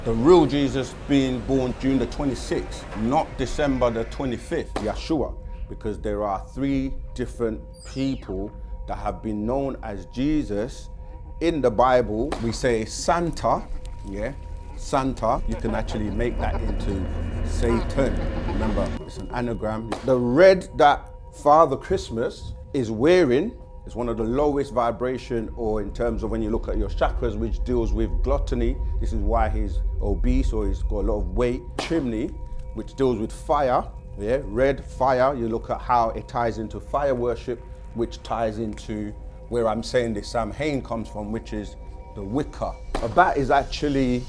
The real Jesus being born June the 26th, not December the 25th, Yashua, because there are three different people that have been known as Jesus. In the Bible, we say Santa, Santa. You can actually make that into Satan. Remember, it's an anagram. The red that Father Christmas is wearing is one of the lowest vibration, or in terms of when you look at your chakras, which deals with gluttony. This is why he's obese, or he's got a lot of weight. Chimney, which deals with fire, red fire. You look at how it ties into fire worship, which ties into where I'm saying the Samhain comes from, which is the Wicca. A bat is actually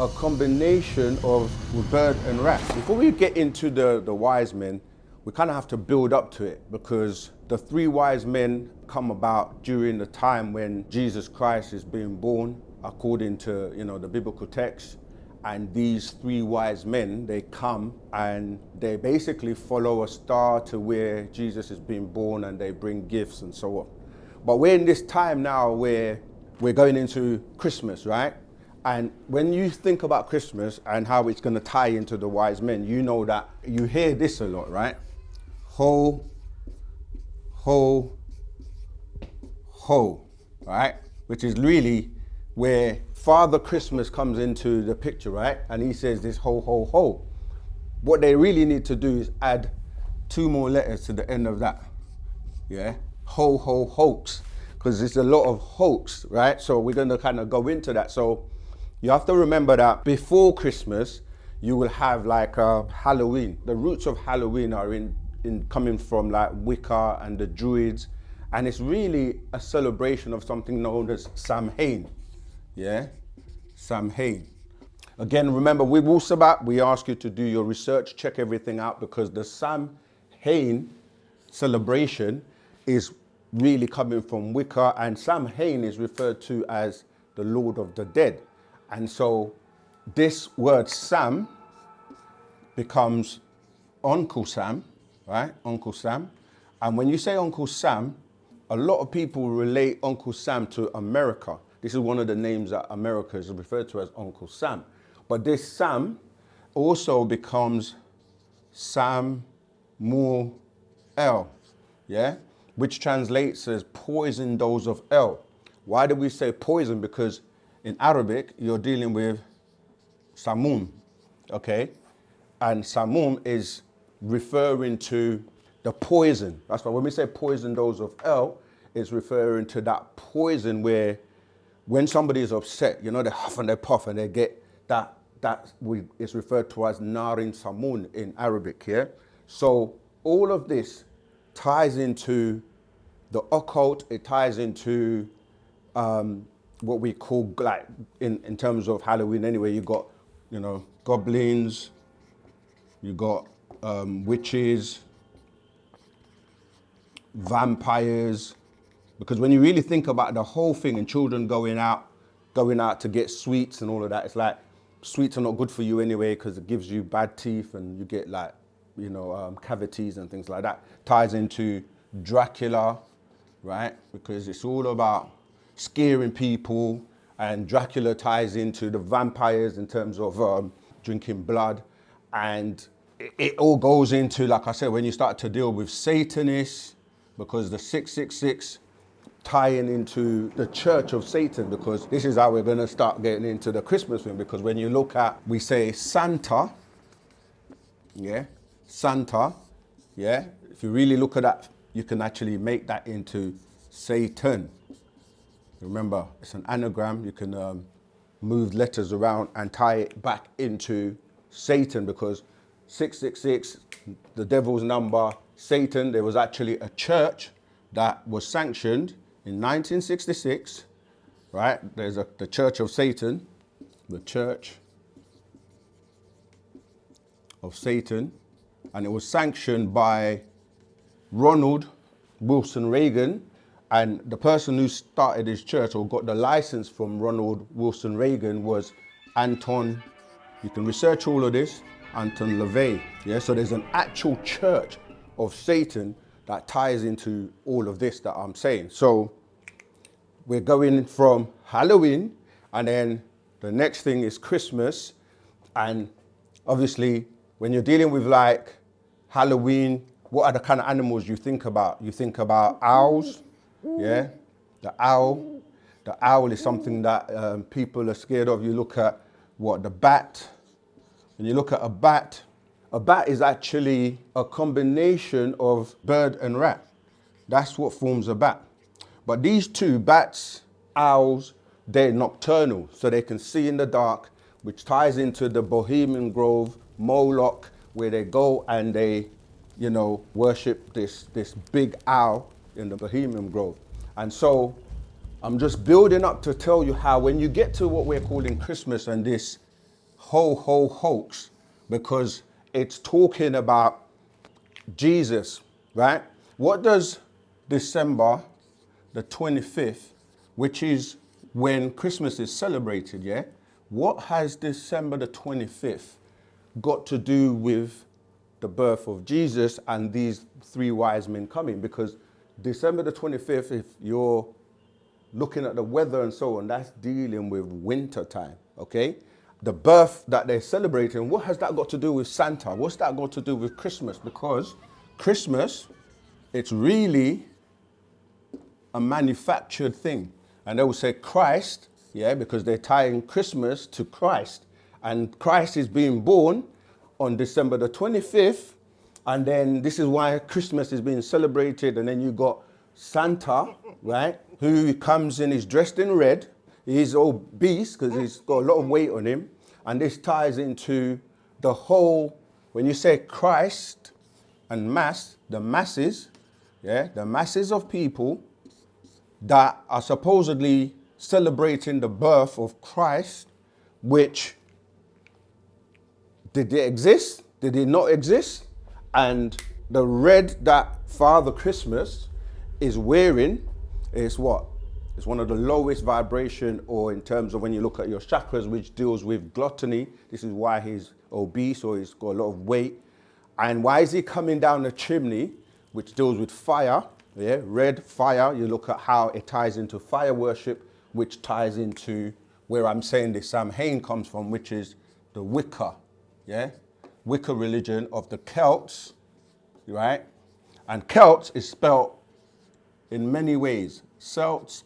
a combination of bird and rat. Before we get into the wise men, we kind of have to build up to it, because the three wise men come about during the time when Jesus Christ is being born, according to the biblical text. And these three wise men, they come and they basically follow a star to where Jesus is being born, and they bring gifts and so on. But we're in this time now where we're going into Christmas, right? And when you think about Christmas and how it's going to tie into the wise men, you know that you hear this a lot, right? Ho, ho, ho, right? Which is really where Father Christmas comes into the picture, right? And he says this ho, ho, ho. What they really need to do is add two more letters to the end of that, Ho, ho, hoax, because there's a lot of hoax, right? So we're going to kind of go into that. So you have to remember that before Christmas, you will have like Halloween. The roots of Halloween are in coming from like Wicca and the Druids, and it's really a celebration of something known as Samhain, Samhain. Again, remember, with Wusabat, we ask you to do your research, check everything out, because the Samhain celebration is really coming from Wicca, and Samhain is referred to as the Lord of the Dead. And so this word Sam becomes Uncle Sam, right? Uncle Sam. And when you say Uncle Sam, a lot of people relate Uncle Sam to America. This is one of the names that America is referred to as Uncle Sam. But this Sam also becomes Samuel, which translates as poison dose of El. Why do we say poison? Because in Arabic, you're dealing with samum, okay? And samum is referring to the poison. That's why when we say poison dose of El, it's referring to that poison where when somebody is upset, they huff and they puff and they get it's referred to as narin samun in Arabic, So all of this ties into the occult. It ties into what we call, like in terms of Halloween anyway, you got goblins, you got witches, vampires, because when you really think about the whole thing, and children going out to get sweets and all of that, it's like sweets are not good for you anyway, because it gives you bad teeth and you get like cavities and things like that. Ties into Dracula, right? Because it's all about scaring people, and Dracula ties into the vampires in terms of drinking blood. And it all goes into, like I said, when you start to deal with Satanists, because the 666 tying into the Church of Satan, because this is how we're going to start getting into the Christmas thing. Because when you look at, we say Santa, Santa, if you really look at that, you can actually make that into Satan. Remember, it's an anagram. You can move letters around and tie it back into Satan, because 666, the devil's number, Satan. There was actually a church that was sanctioned in 1966, right? There's the Church of Satan, the Church of Satan, and it was sanctioned by Ronald Wilson Reagan. And the person who started his church, or got the license from Ronald Wilson Reagan, was Anton, you can research all of this, Anton LaVey. So there's an actual Church of Satan that ties into all of this that I'm saying. So we're going from Halloween, and then The next thing is Christmas. And obviously, when you're dealing with like Halloween, what are the kind of animals you think about? You think about owls, yeah? The owl. The owl is something that people are scared of. You look at what, the bat. When you look at a bat is actually a combination of bird and rat. That's what forms a bat. But these two, bats, owls, they're nocturnal, so they can see in the dark, which ties into the Bohemian Grove, Moloch, where they go and they, you know, worship this big owl in the Bohemian Grove. And so I'm just building up to tell you how when you get to what we're calling Christmas and this Ho Hoax, because it's talking about Jesus, right? What does December the 25th, which is when Christmas is celebrated, yeah? What has December the 25th got to do with the birth of Jesus and these three wise men coming? Because December the 25th, if you're looking at the weather and so on, that's dealing with winter time, okay? The birth that they're celebrating, what has that got to do with Santa? What's that got to do with Christmas? Because Christmas, it's really a manufactured thing. And they will say Christ, yeah, because they're tying Christmas to Christ. And Christ is being born on December the 25th. And then this is why Christmas is being celebrated. And then you got Santa, right, who comes in, he's dressed in red. He's obese because he's got a lot of weight on him. And this ties into the whole, when you say Christ and mass, the masses, yeah, the masses of people that are supposedly celebrating the birth of Christ, which, did they exist? Did they not exist? And the red that Father Christmas is wearing is what? It's one of the lowest vibration, or in terms of when you look at your chakras, which deals with gluttony. This is why he's obese, or he's got a lot of weight. And why is he coming down the chimney, which deals with fire? Yeah, red fire. You look at how it ties into fire worship, which ties into where I'm saying the Samhain comes from, which is the Wicca, yeah? Wicca religion of the Celts, right? And Celts is spelt in many ways. Celts,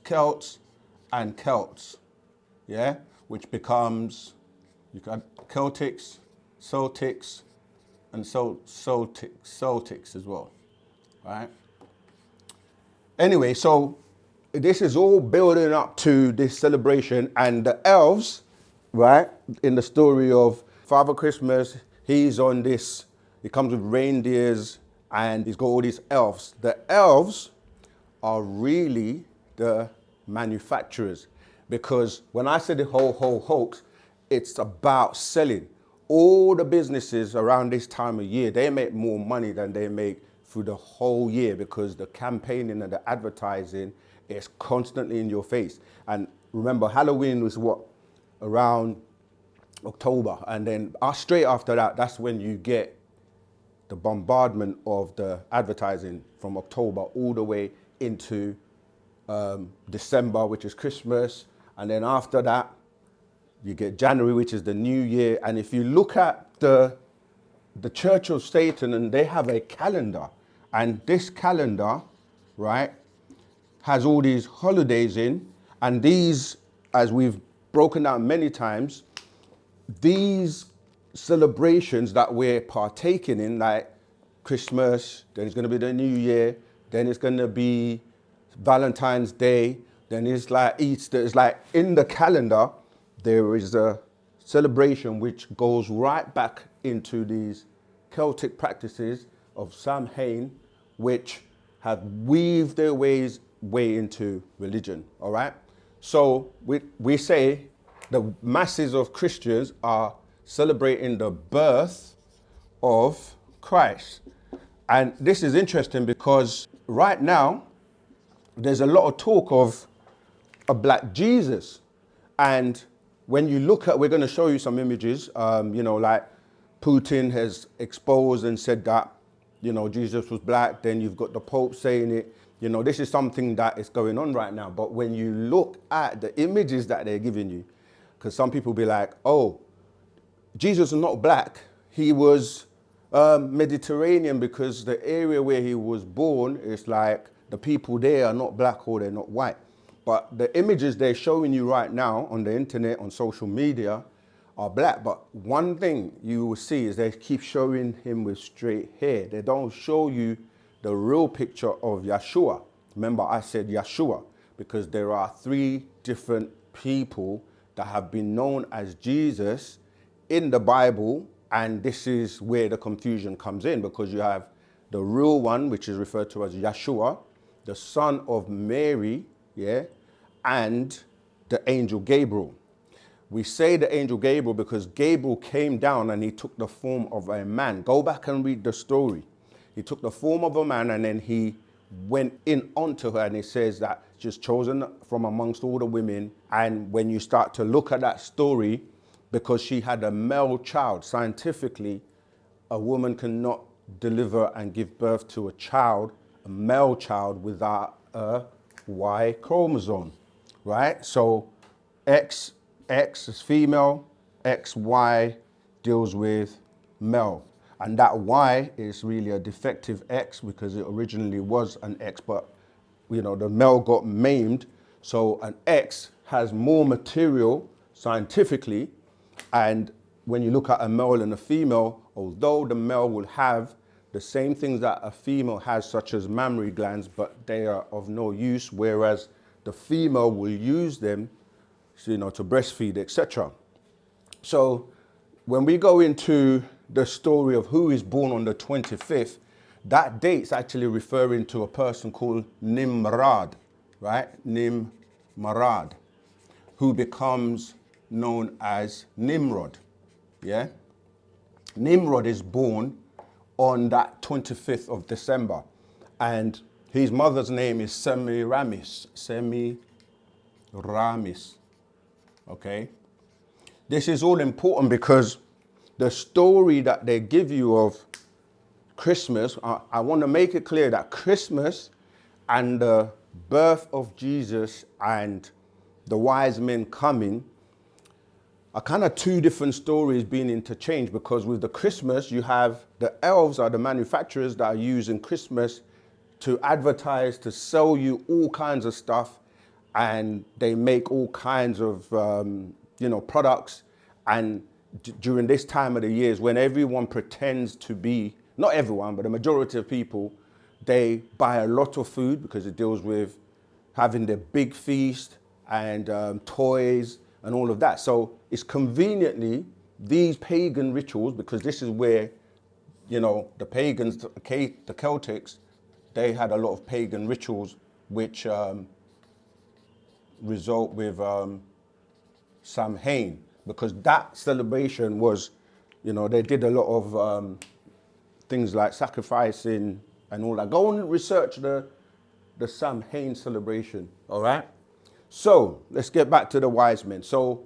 and Celts, yeah? Which becomes, you got Celtics, Celtics, and Celtics as well, right? Anyway, so this is all building up to this celebration, and the elves, right, in the story of Father Christmas, he's on this, he comes with reindeers, and he's got all these elves. The elves are really the manufacturers, because when I say the whole hoax, it's about selling. All the businesses around this time of year, they make more money than they make through the whole year, because the campaigning and the advertising is constantly in your face. And remember, Halloween was what? Around October. And then straight after that, that's when you get the bombardment of the advertising from October all the way into December, which is Christmas. And then after that, you get January, which is the new year. And if you look at the Church of Satan, and they have a calendar, and this calendar, right, has all these holidays in, and these, as we've broken down many times, these celebrations that we're partaking in, like Christmas, then it's going to be the New Year, then it's going to be Valentine's Day, then it's like Easter. It's like in the calendar, there is a celebration which goes right back into these Celtic practices of Samhain, which have weaved their way into religion, all right? So we say the masses of Christians are celebrating the birth of Christ. And this is interesting because right now, there's a lot of talk of a black Jesus. And when you look at, we're going to show you some images, you know, like Putin has exposed and said that, you know, Jesus was black. Then you've got the Pope saying it. You know, this is something that is going on right now. But when you look at the images that they're giving you, because some people be like, oh, Jesus is not black. He was Mediterranean because the area where he was born is like the people there are not black or they're not white. But the images they're showing you right now on the internet, on social media, are black. But one thing you will see is they keep showing him with straight hair. They don't show you the real picture of Yashua. Remember, I said Yashua because there are three different people that have been known as Jesus in the Bible, and this is where the confusion comes in, because you have the real one, which is referred to as Yashua, the son of Mary, yeah, and the angel Gabriel. We say the angel Gabriel because Gabriel came down and he took the form of a man. Go back and read the story. He took the form of a man and then he went in onto her, and it says that she's chosen from amongst all the women. And when you start to look at that story, because she had a male child, scientifically, a woman cannot deliver and give birth to a child, a male child, without a Y chromosome, right? So X is female, XY deals with male. And that Y is really a defective X because it originally was an X, but you know, the male got maimed. So an X has more material scientifically. And when you look at a male and a female, although the male will have the same things that a female has, such as mammary glands, but they are of no use, whereas the female will use them, you know, to breastfeed, etc. So when we go into the story of who is born on the 25th, that date's actually referring to a person called Nimrod, right? Nimrod, who becomes known as Nimrod, yeah? Nimrod is born on that 25th of December, and his mother's name is Semiramis, okay? This is all important because the story that they give you of Christmas, I want to make it clear that Christmas and the birth of Jesus and the wise men coming are kind of two different stories being interchanged, because with the Christmas, you have the elves are the manufacturers that are using Christmas to advertise, to sell you all kinds of stuff, and they make all kinds of products. And during this time of the years, when everyone pretends to be, not everyone, but the majority of people, they buy a lot of food because it deals with having their big feast and toys and all of that. So it's conveniently these pagan rituals, because this is where, you know, the pagans, the Celtics, they had a lot of pagan rituals which result with Samhain, because that celebration was, you know, they did a lot of things like sacrificing and all that. Go and research the Samhain celebration, all right? So let's get back to the wise men. So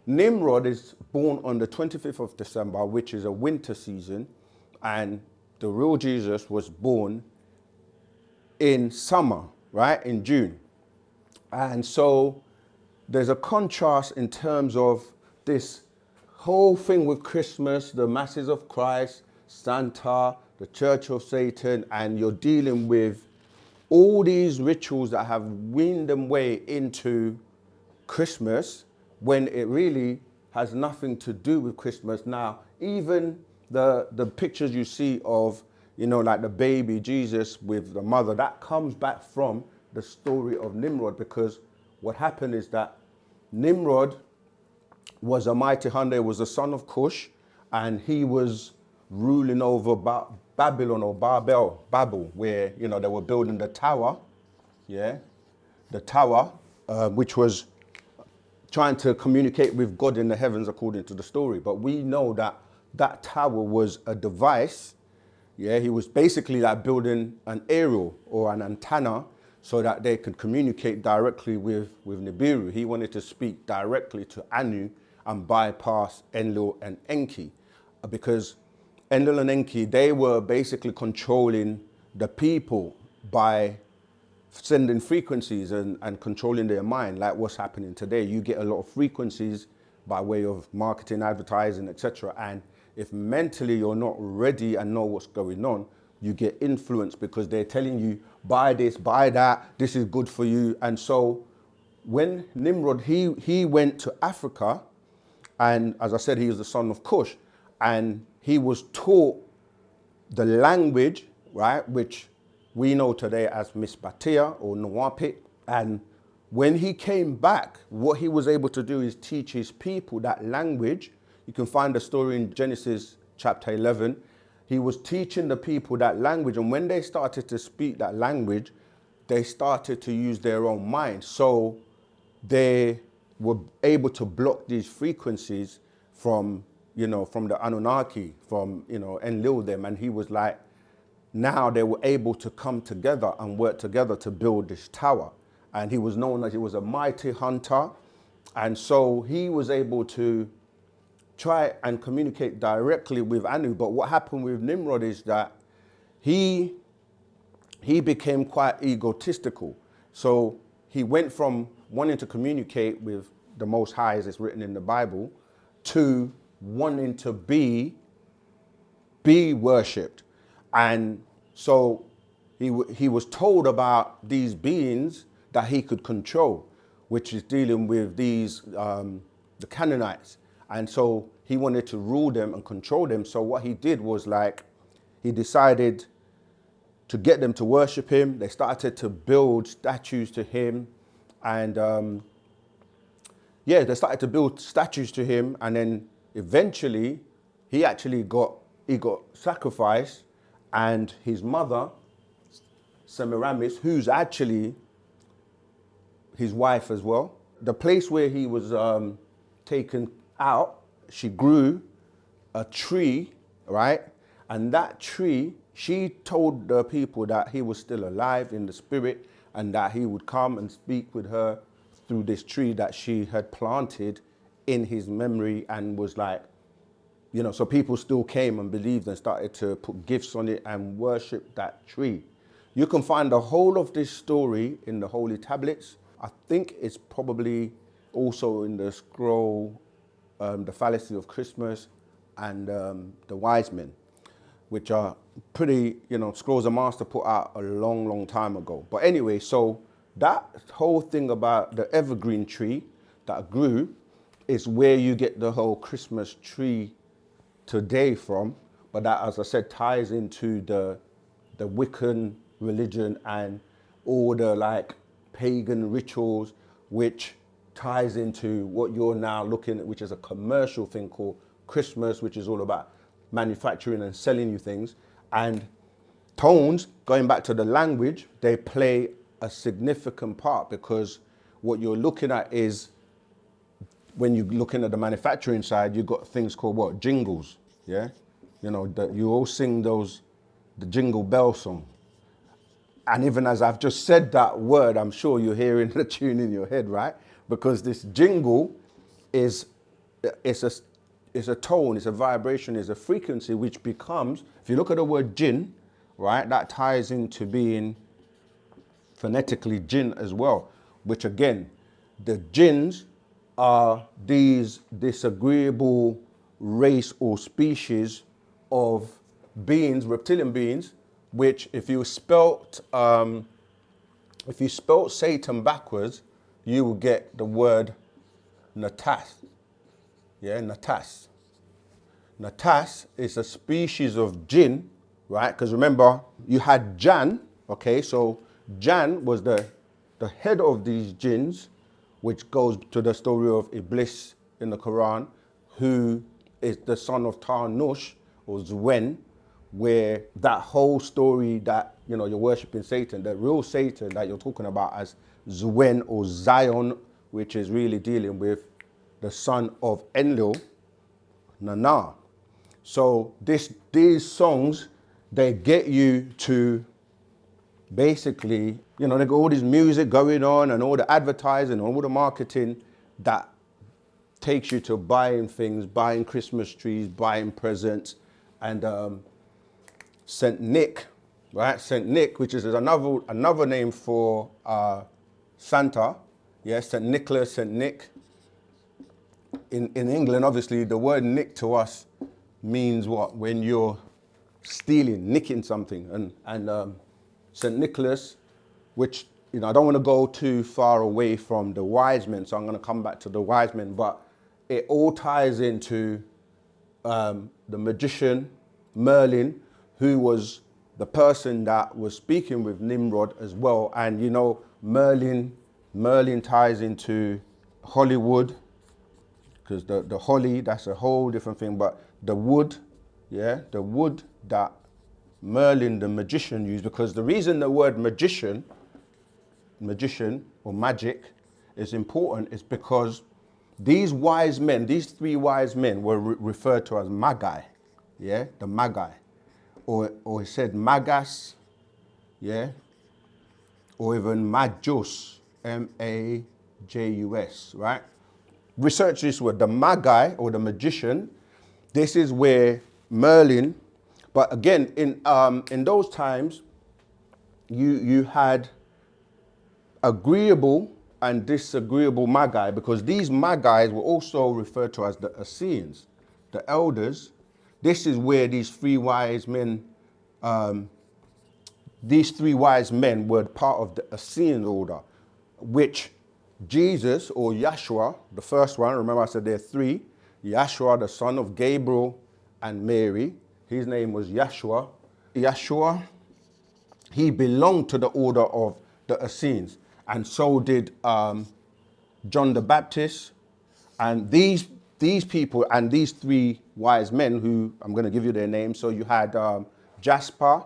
Nimrod is born on the 25th of December, which is a winter season, and the real Jesus was born in summer, right, in June. And so there's a contrast in terms of this whole thing with Christmas, the masses of Christ, Santa, the Church of Satan, and you're dealing with all these rituals that have weaned them way into Christmas when it really has nothing to do with Christmas. Now, even the pictures you see of, you know, like the baby Jesus with the mother, that comes back from the story of Nimrod, because what happened is that Nimrod was a mighty hunter, was the son of Cush, and he was ruling over Babylon or Babel, where, you know, they were building the tower, yeah, the tower, which was trying to communicate with God in the heavens according to the story. But we know that that tower was a device, yeah, he was basically like building an aerial or an antenna so that they could communicate directly with Nibiru. He wanted to speak directly to Anu and bypass Enlil and Enki, because Enlil and Enki, they were basically controlling the people by sending frequencies and controlling their mind, like what's happening today. You get a lot of frequencies by way of marketing, advertising, etc. And if mentally you're not ready and know what's going on, you get influenced because they're telling you, buy this, buy that, this is good for you. And so when Nimrod, he went to Africa, and as I said, he was the son of Cush, and he was taught the language, right, which we know today as Misbatia or Nwapit. And when he came back, what he was able to do is teach his people that language. You can find the story in Genesis chapter 11. He was teaching the people that language, and when they started to speak that language, they started to use their own mind. So they were able to block these frequencies from, from the Anunnaki, from, enlil them. And he was like, now they were able to come together and work together to build this tower. And he was known as, he was a mighty hunter. And so he was able to try and communicate directly with Anu. But what happened with Nimrod is that he became quite egotistical. So he went from wanting to communicate with the Most High, as it's written in the Bible, to wanting to be worshipped. And so he was told about these beings that he could control, which is dealing with these, the Canaanites. And so he wanted to rule them and control them. So what he did was he decided to get them to worship him. They started to build statues to him. And they started to build statues to him. And then eventually he got sacrificed, and his mother, Semiramis, who's actually his wife as well. The place where he was taken out, she grew a tree, right? And that tree, she told the people that he was still alive in the spirit, and that he would come and speak with her through this tree that she had planted in his memory, and was like, so people still came and believed and started to put gifts on it and worship that tree. You can find the whole of this story in the Holy Tablets. I think it's probably also in the scroll, the Fallacy of Christmas, and the Wise Men, which are pretty, scrolls the master put out a long, long time ago. But anyway, so that whole thing about the evergreen tree that grew is where you get the whole Christmas tree today from. But that, as I said, ties into the Wiccan religion and all the pagan rituals, which ties into what you're now looking at, which is a commercial thing called Christmas, which is all about manufacturing and selling you things. And tones, going back to the language, they play a significant part, because what you're looking at is, when you're looking at the manufacturing side, you've got things called what? Jingles, yeah? You all sing the Jingle Bells song. And even as I've just said that word, I'm sure you're hearing the tune in your head, right? Because this jingle it's a tone, it's a vibration, it's a frequency, which becomes, if you look at the word jinn, right, that ties into being phonetically jinn as well, which again, the jinns are these disagreeable race or species of beings, reptilian beings, which if you spelt Satan backwards, you will get the word Natas. Yeah, Natas. Natas is a species of jinn, right? Because remember, you had Jan, okay? So Jan was the head of these jinns, which goes to the story of Iblis in the Quran, who is the son of Tarnush, or Zwen, where that whole story that, you're worshiping Satan, the real Satan that you're talking about as Zwen or Zion, which is really dealing with the son of Enlil, Nana. So these songs, they get you to basically, they got all this music going on and all the advertising, all the marketing that takes you to buying things, buying Christmas trees, buying presents. And Saint Nick, right? Saint Nick, which is another name for Santa. Yes, Saint Nicholas, Saint Nick. in England, obviously, the word nick to us means what? When you're stealing, nicking something. And St. Nicholas, which, you know, I don't want to go too far away from the wise men, so I'm going to come back to the wise men, but it all ties into the magician, Merlin, who was the person that was speaking with Nimrod as well. And, you know, Merlin ties into Hollywood, because the holly, that's a whole different thing. But the wood, yeah, the wood that Merlin, the magician, used, because the reason the word magician or magic is important is because these wise men, these three wise men were referred to as magi, yeah, the magi. Or it said magas, yeah, or even magus, M-A-J-U-S, right? Research this word, the magi or the magician. This is where Merlin, but again, in those times, you had agreeable and disagreeable magi, because these magi were also referred to as the Essenes, the elders. This is where these three wise men were part of the Essene order, which Jesus or Yashua, the first one, remember I said there are three, Yashua, the son of Gabriel and Mary, his name was Yashua. Yashua, he belonged to the order of the Essenes, and so did John the Baptist. And these people and these three wise men, who I'm going to give you their names. So you had Jasper,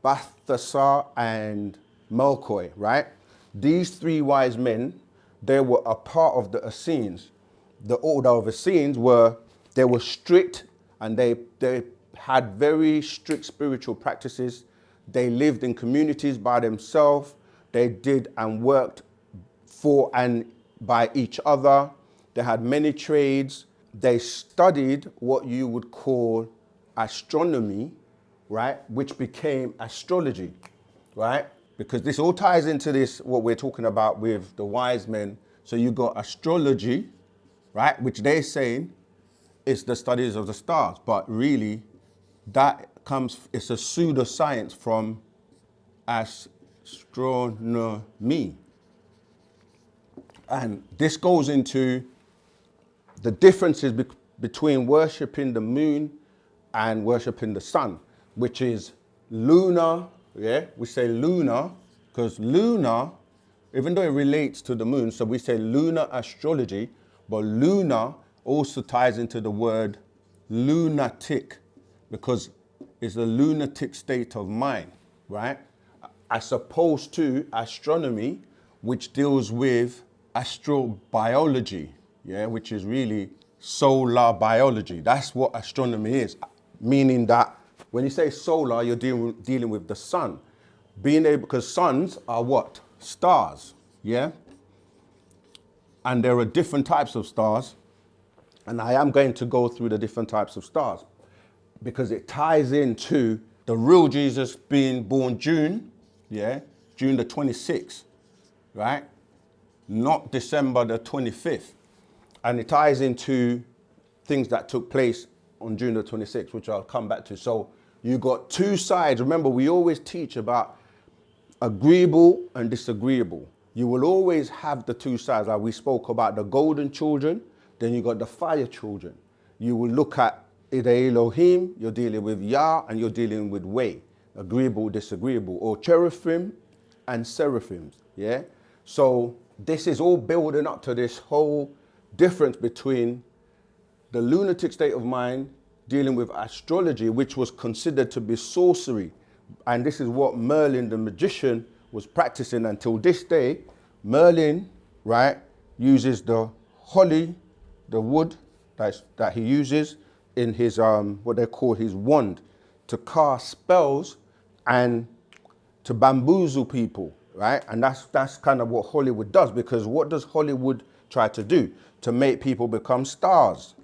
Balthasar, and Melchior, right? These three wise men, they were a part of the Essenes. The order of Essenes were strict, and they had very strict spiritual practices. They lived in communities by themselves. They did and worked for and by each other. They had many trades. They studied what you would call astronomy, right? Which became astrology, right? Because this all ties into this, what we're talking about with the wise men. So you got astrology, right? Which they're saying is the studies of the stars. But really, it's a pseudoscience from astronomy. And this goes into the differences between worshipping the moon and worshipping the sun, which is lunar, yeah? We say lunar, because lunar, even though it relates to the moon, so we say lunar astrology, but lunar also ties into the word lunatic, because it's a lunatic state of mind, right? As opposed to astronomy, which deals with astrobiology, yeah, which is really solar biology. That's what astronomy is, meaning that when you say solar, you're dealing with the sun. Because suns are what? Stars, yeah? And there are different types of stars, and I am going to go through the different types of stars because it ties into the real Jesus being born June, yeah? June the 26th, right? Not December the 25th. And it ties into things that took place on June the 26th, which I'll come back to. So you got two sides. Remember, we always teach about agreeable and disagreeable. You will always have the two sides. Like we spoke about the golden children, then you got the fire children. You will look at the Elohim, you're dealing with Yah, and you're dealing with Way, agreeable, disagreeable, or cherubim and seraphims, yeah? So this is all building up to this whole difference between the lunatic state of mind dealing with astrology, which was considered to be sorcery. And this is what Merlin, the magician, was practicing until this day. Merlin, right, uses the holly, the wood that he uses in his, what they call his wand, to cast spells and to bamboozle people, right? And that's kind of what Hollywood does, because what does Hollywood try to do? To make people become stars,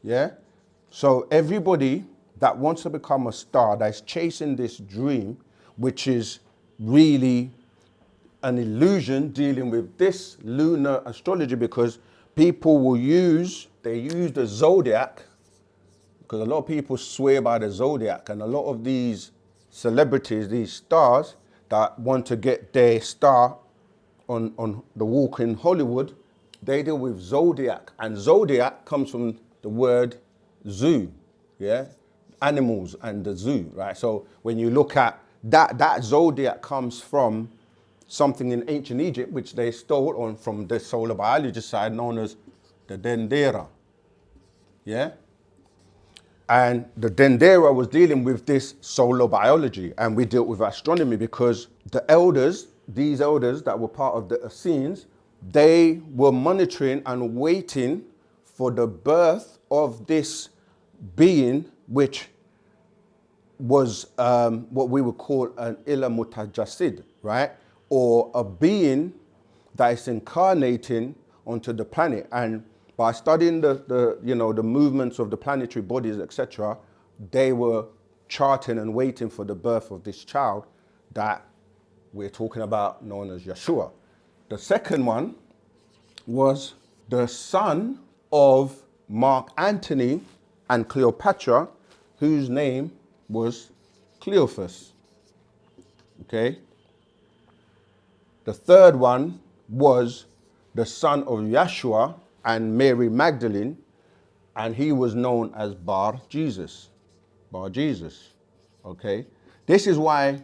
yeah? So everybody that wants to become a star, that's chasing this dream, which is really an illusion dealing with this lunar astrology, because people will use the Zodiac, because a lot of people swear by the Zodiac, and a lot of these celebrities, these stars that want to get their star on the walk in Hollywood, they deal with Zodiac. And Zodiac comes from the word zoo, yeah? Animals and the zoo, right? So when you look at that Zodiac comes from something in ancient Egypt, which they stole on from the solar biology side, known as the Dendera, yeah? And the Dendera was dealing with this solar biology, and we dealt with astronomy because the elders, these elders that were part of the Essenes, they were monitoring and waiting for the birth of this being, which was what we would call an ilah Mutajassid, right? Or a being that is incarnating onto the planet. And by studying the movements of the planetary bodies, etc., they were charting and waiting for the birth of this child that we're talking about, known as Yashua. The second one was the son of Mark Antony and Cleopatra, whose name was Cleophas. Okay? The third one was the son of Yashua and Mary Magdalene, and he was known as Bar Jesus. Bar Jesus. Okay? This is why,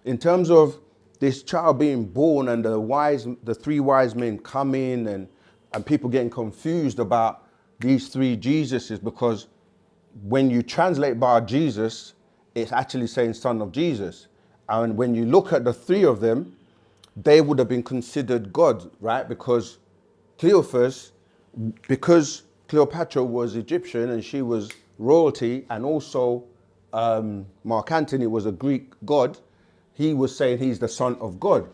in terms of this child being born and the three wise men coming and people getting confused about these three Jesuses, because when you translate Bar Jesus, it's actually saying son of Jesus. And when you look at the three of them, they would have been considered God, right? Because Cleophas, because Cleopatra was Egyptian and she was royalty, and also Mark Antony was a Greek god, he was saying he's the son of God.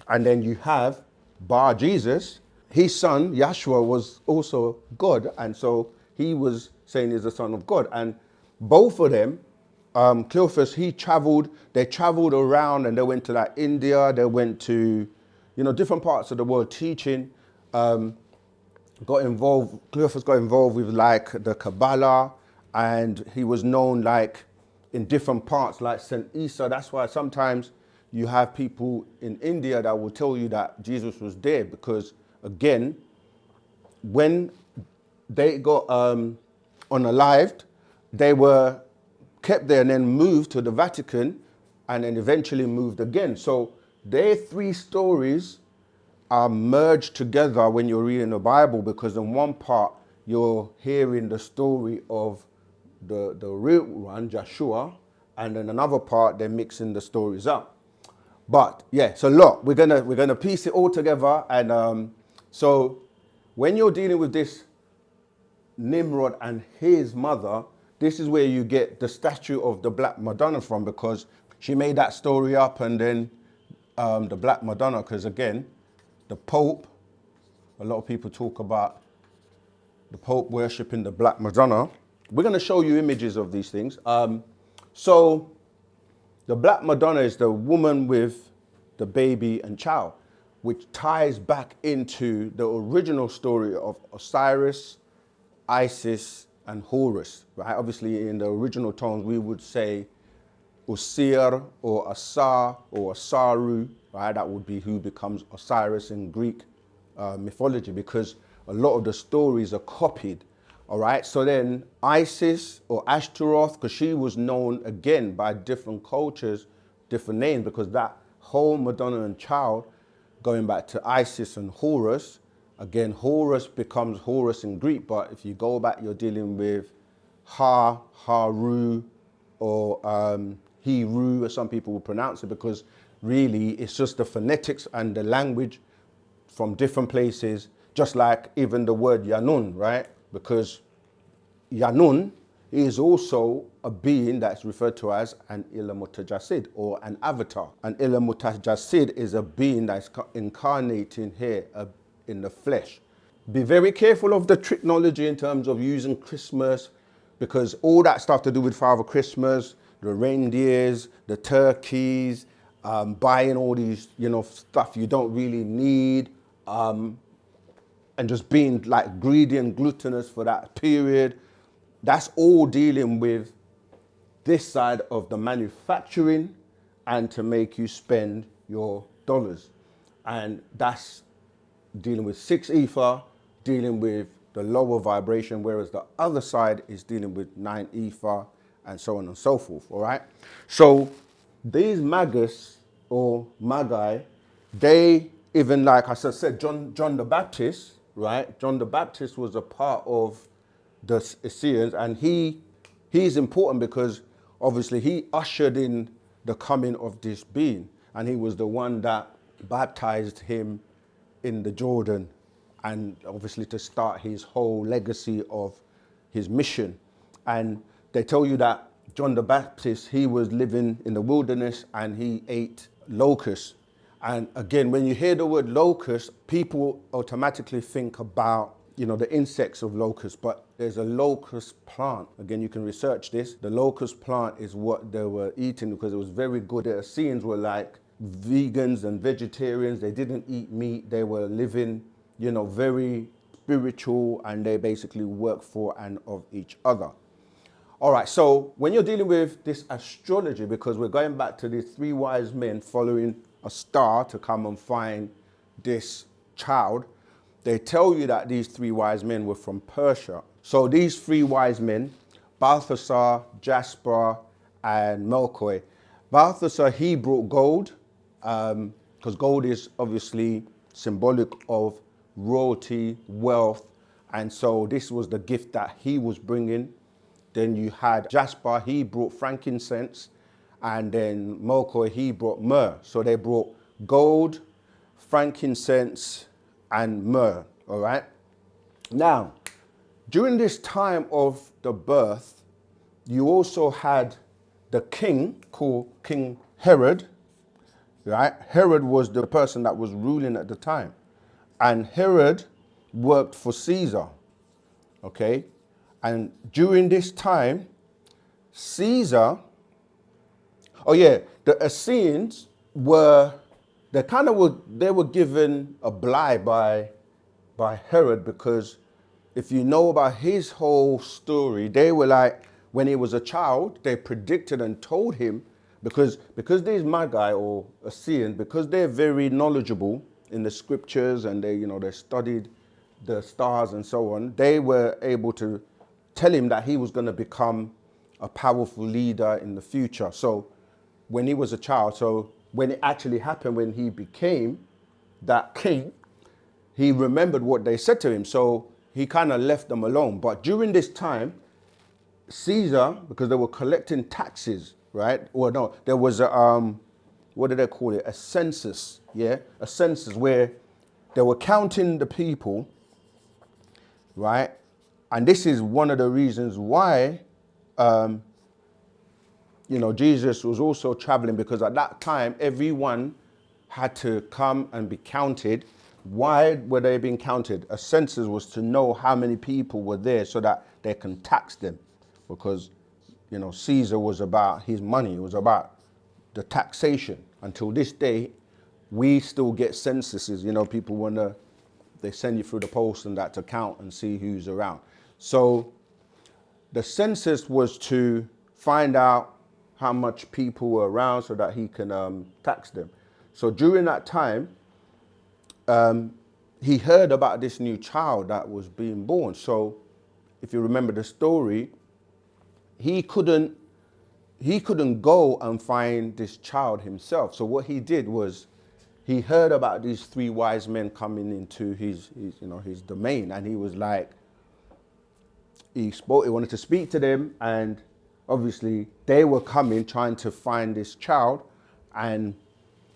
And then you have Bar Jesus, his son Yashua was also God, and so he was saying he's the son of God. And both of them, Cleophas, they traveled around, and they went to like India, they went to, different parts of the world teaching, Cleophas got involved with like the Kabbalah, and he was known like in different parts like St. Isa. That's why sometimes you have people in India that will tell you that Jesus was there, because again, when they got unalived, they were kept there and then moved to the Vatican and then eventually moved again. So their three stories are merged together when you're reading the Bible, because in one part you're hearing the story of the real one, Yashua, and in another part they're mixing the stories up. But yeah, so look, we're gonna piece it all together, and so when you're dealing with this Nimrod and his mother, this is where you get the statue of the Black Madonna from, because she made that story up, and then the Black Madonna, because again, the Pope, a lot of people talk about the Pope worshipping the Black Madonna. We're going to show you images of these things. So the Black Madonna is the woman with the baby and child, which ties back into the original story of Osiris, Isis, and Horus, right? Obviously, in the original tones, we would say Osir or Asar or Asaru, right? That would be who becomes Osiris in Greek mythology, because a lot of the stories are copied, all right? So then Isis or Ashtaroth, because she was known again by different cultures, different names, because that whole Madonna and child, going back to Isis and Horus, again, Horus becomes Horus in Greek, but if you go back, you're dealing with Haru, or Hiru, as some people will pronounce it, because really it's just the phonetics and the language from different places, just like even the word Yanun, right? Because Yanun is also a being that's referred to as an ilah Mutajassid, or an avatar. An ilah Mutajassid is a being that's incarnating here in the flesh. Be very careful of the technology in terms of using Christmas, because all that stuff to do with Father Christmas, the reindeers, the turkeys, buying all these, stuff you don't really need. and just being like greedy and gluttonous for that period. That's all dealing with this side of the manufacturing and to make you spend your dollars. And that's dealing with 6 ether, dealing with the lower vibration, whereas the other side is dealing with 9 ether and so on and so forth, all right? So these magus or magi, they even, like I said, John the Baptist, right? John the Baptist was a part of the Essenes, and he's important because obviously he ushered in the coming of this being, and he was the one that baptized him in the Jordan, and obviously to start his whole legacy of his mission. And they tell you that John the Baptist, he was living in the wilderness and he ate locusts. And again, when you hear the word locust, people automatically think about, you know, the insects of locusts, but there's a locust plant. Again, you can research this. The locust plant is what they were eating because it was very good. The Essenes were like vegans and vegetarians. They didn't eat meat. They were living, you know, very spiritual, and they basically worked for and of each other. All right, so when you're dealing with this astrology, because we're going back to these 3 wise men following a star to come and find this child, they tell you that these 3 wise men were from Persia. So these 3 wise men, Balthasar, Jasper, and Melchior. Balthasar, he brought gold, because gold is obviously symbolic of royalty, wealth, and so this was the gift that he was bringing. Then you had Jasper, he brought frankincense, and then Melchior, he brought myrrh. So they brought gold, frankincense, and myrrh, all right? Now, during this time of the birth, you also had the king called King Herod, right? Herod was the person that was ruling at the time. And Herod worked for Caesar, okay? And during this time, Caesar, the Essenes were, they were given a blie by Herod, because if you know about his whole story, they were like, when he was a child, they predicted and told him, because these magi or Essenes, because they're very knowledgeable in the scriptures and they studied the stars and so on, they were able to tell him that he was going to become a powerful leader in the future. So when he was a child, so when it actually happened, when he became that king, he remembered what they said to him. So he kind of left them alone. But during this time, Caesar, because they were collecting taxes, right? Or no, there was a, what did they call it? A census, yeah? A census where they were counting the people, right? And this is one of the reasons why, Jesus was also traveling, because at that time, everyone had to come and be counted. Why were they being counted? A census was to know how many people were there so that they can tax them, because, Caesar was about his money. It was about the taxation. Until this day, we still get censuses. People they send you through the post and that to count and see who's around. So the census was to find out how much people were around so that he can tax them. So during that time, he heard about this new child that was being born. So if you remember the story, he couldn't go and find this child himself. So what he did was, he heard about these 3 wise men coming into his domain, and he was like, he wanted to speak to them, and obviously they were coming trying to find this child. And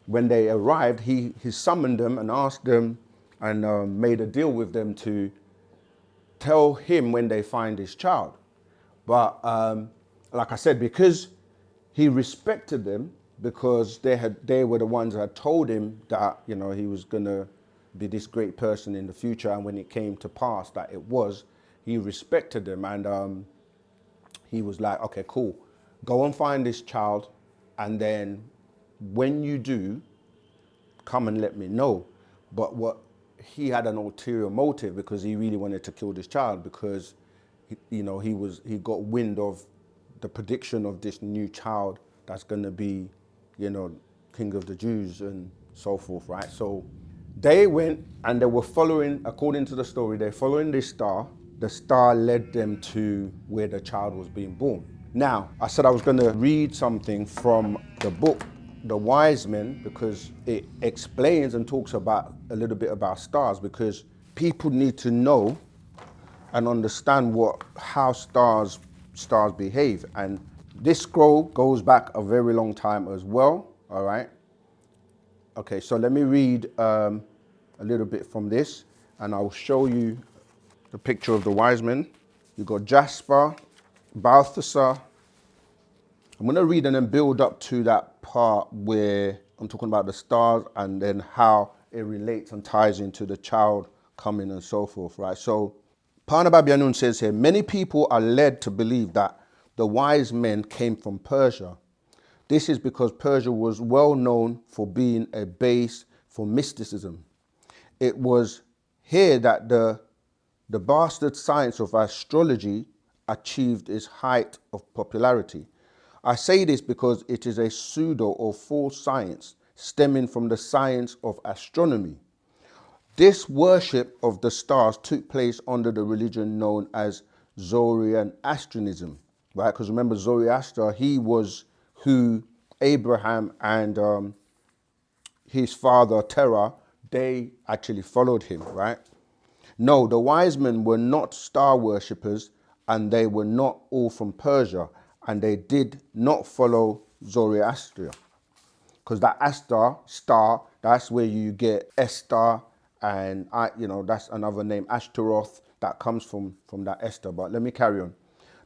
when they arrived, he summoned them and asked them and made a deal with them to tell him when they find this child. But like I said, because he respected them, because they were the ones that told him that he was gonna be this great person in the future, and when it came to pass that it was, he respected them, and he was like, okay, cool, go and find this child, and then when you do, come and let me know. But what he had an ulterior motive because he really wanted to kill this child because, he got wind of the prediction of this new child that's going to be, king of the Jews and so forth, right? So they went and they were following, according to the story, they're following this star. The star led them to where the child was being born. Now, I said I was going to read something from the book, The Wise Men, because it explains and talks about a little bit about stars, because people need to know and understand how stars behave. And this scroll goes back a very long time as well, all right? Okay, so let me read a little bit from this, and I'll show you the picture of the wise men. You got Jasper, Balthasar. I'm going to read and then build up to that part where I'm talking about the stars and then how it relates and ties into the child coming and so forth, right? So Parnababianun says here, many people are led to believe that the wise men came from Persia. This is because Persia was well known for being a base for mysticism. It was here that the bastard science of astrology achieved its height of popularity. I say this because it is a pseudo or false science stemming from the science of astronomy. This worship of the stars took place under the religion known as Zoroastrianism, right? Because remember, Zoroaster, he was who Abraham and his father Terah, they actually followed him, right? No, the wise men were not star worshippers, and they were not all from Persia, and they did not follow Zoroaster. Because that star, that's where you get Esther, and that's another name, Ashtaroth, that comes from that Esther. But let me carry on.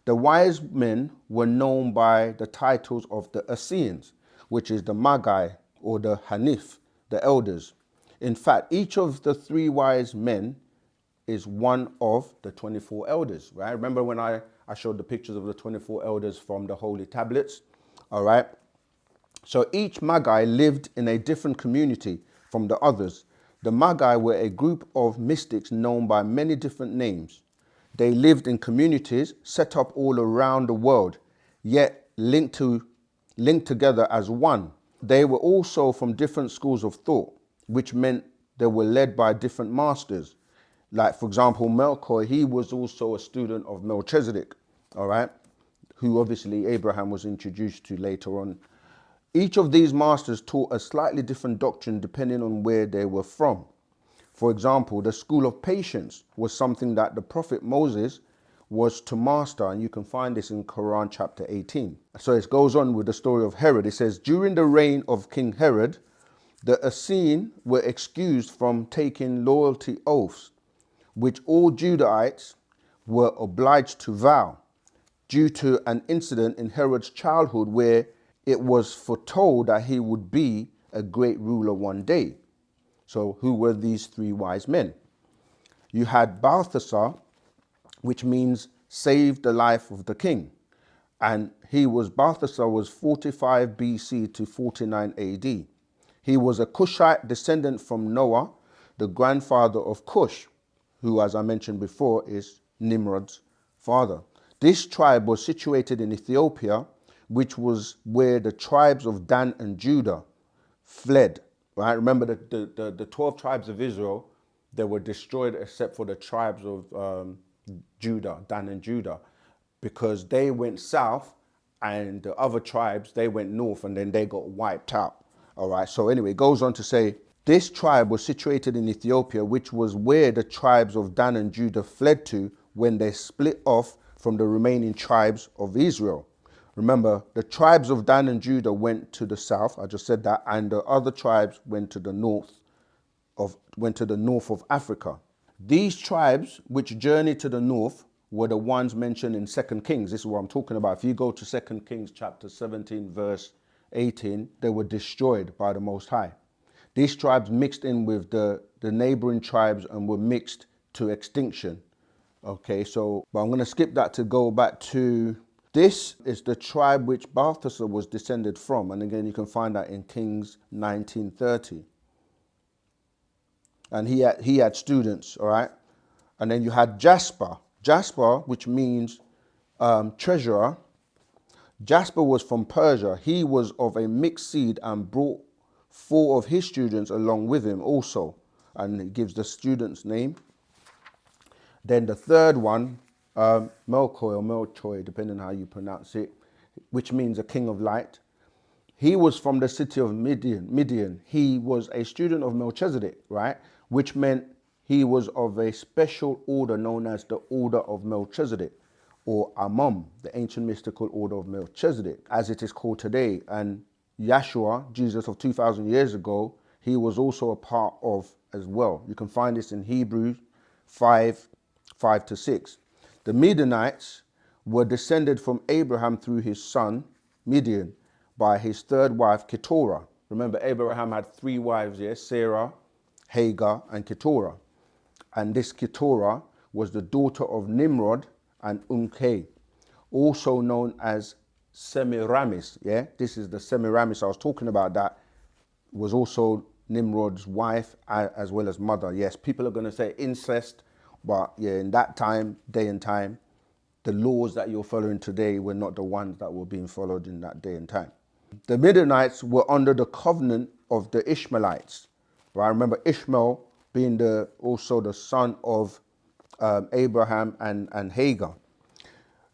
The wise men were known by the titles of the Essenes, which is the Magi or the Hanif, the elders. In fact, each of the three wise men is one of the 24 elders, right? Remember when I showed the pictures of the 24 elders from the holy tablets, all right? So each Magi lived in a different community from the others. The Magi were a group of mystics known by many different names. They lived in communities set up all around the world, yet linked together as one. They were also from different schools of thought, which meant they were led by different masters. Like, for example, Melchior, he was also a student of Melchizedek, all right, who obviously Abraham was introduced to later on. Each of these masters taught a slightly different doctrine depending on where they were from. For example, the school of patience was something that the prophet Moses was to master, and you can find this in Quran chapter 18. So it goes on with the story of Herod. It says, during the reign of King Herod, the Essenes were excused from taking loyalty oaths, which all Judahites were obliged to vow, due to an incident in Herod's childhood where it was foretold that he would be a great ruler one day. So who were these three wise men? You had Balthasar, which means save the life of the king. And Balthasar was 45 BC to 49 AD. He was a Cushite descendant from Noah, the grandfather of Cush, who, as I mentioned before, is Nimrod's father. This tribe was situated in Ethiopia, which was where the tribes of Dan and Judah fled, right? Remember the 12 tribes of Israel, they were destroyed except for the tribes of Judah, Dan and Judah, because they went south and the other tribes, they went north and then they got wiped out, all right? So anyway, it goes on to say, this tribe was situated in Ethiopia, which was where the tribes of Dan and Judah fled to when they split off from the remaining tribes of Israel. Remember, the tribes of Dan and Judah went to the south, I just said that, and the other tribes went to the north of Africa. These tribes which journeyed to the north were the ones mentioned in 2 Kings. This is what I'm talking about. If you go to 2 Kings chapter 17, verse 18, they were destroyed by the Most High. These tribes mixed in with the neighboring tribes and were mixed to extinction. Okay, so, but I'm going to skip that to go back to, this is the tribe which Balthasar was descended from. And again, you can find that in Kings 19:30. and he had students, all right? And then you had Jasper. Jasper, which means treasurer. Jasper was from Persia. He was of a mixed seed and brought 4 of his students along with him also. And he gives the student's name. Then the third one, Melchior or Melchoi, depending on how you pronounce it, which means a king of light. He was from the city of Midian. He was a student of Melchizedek, right? Which meant he was of a special order known as the Order of Melchizedek, or Amam, the ancient mystical order of Melchizedek, as it is called today. And Yashua, Jesus of 2,000 years ago, he was also a part of as well. You can find this in Hebrews 5:5-6. The Midianites were descended from Abraham through his son, Midian, by his third wife, Keturah. Remember, Abraham had 3 wives, yes? Sarah, Hagar, and Keturah. And this Keturah was the daughter of Nimrod and Unkeh, also known as Semiramis, yeah? This is the Semiramis I was talking about, that was also Nimrod's wife as well as mother. Yes, people are going to say incest, but yeah, in that time, day and time, the laws that you're following today were not the ones that were being followed in that day and time. The Midianites were under the covenant of the Ishmaelites. Right? Remember Ishmael being also the son of Abraham and Hagar,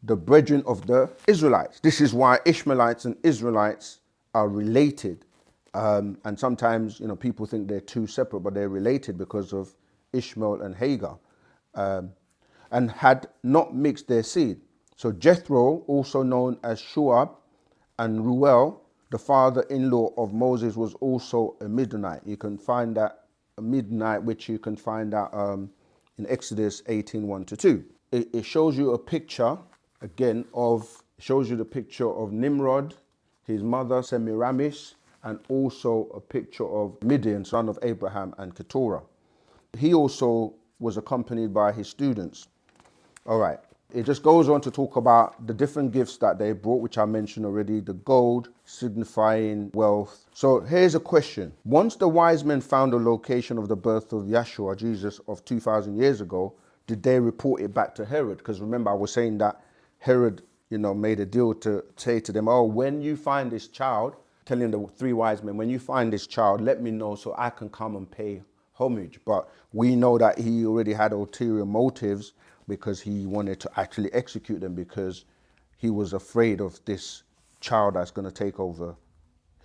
the brethren of the Israelites. This is why Ishmaelites and Israelites are related. And sometimes, people think they're two separate, but they're related because of Ishmael and Hagar, and had not mixed their seed. So Jethro, also known as Shuab, and Ruel, the father-in-law of Moses, was also a Midianite. You can find that, a Midianite, which you can find out in Exodus 18:1-2. It shows you a picture, again, shows you the picture of Nimrod, his mother Semiramis, and also a picture of Midian, son of Abraham and Keturah. He also was accompanied by his students. All right. It just goes on to talk about the different gifts that they brought, which I mentioned already, the gold signifying wealth. So here's a question. Once the wise men found the location of the birth of Yashua, Jesus of 2,000 years ago, did they report it back to Herod? Because remember, I was saying that Herod, made a deal to say to them, oh, when you find this child, telling the 3 wise men, when you find this child, let me know so I can come and pay homage. But we know that he already had ulterior motives, because he wanted to actually execute them, because he was afraid of this child that's going to take over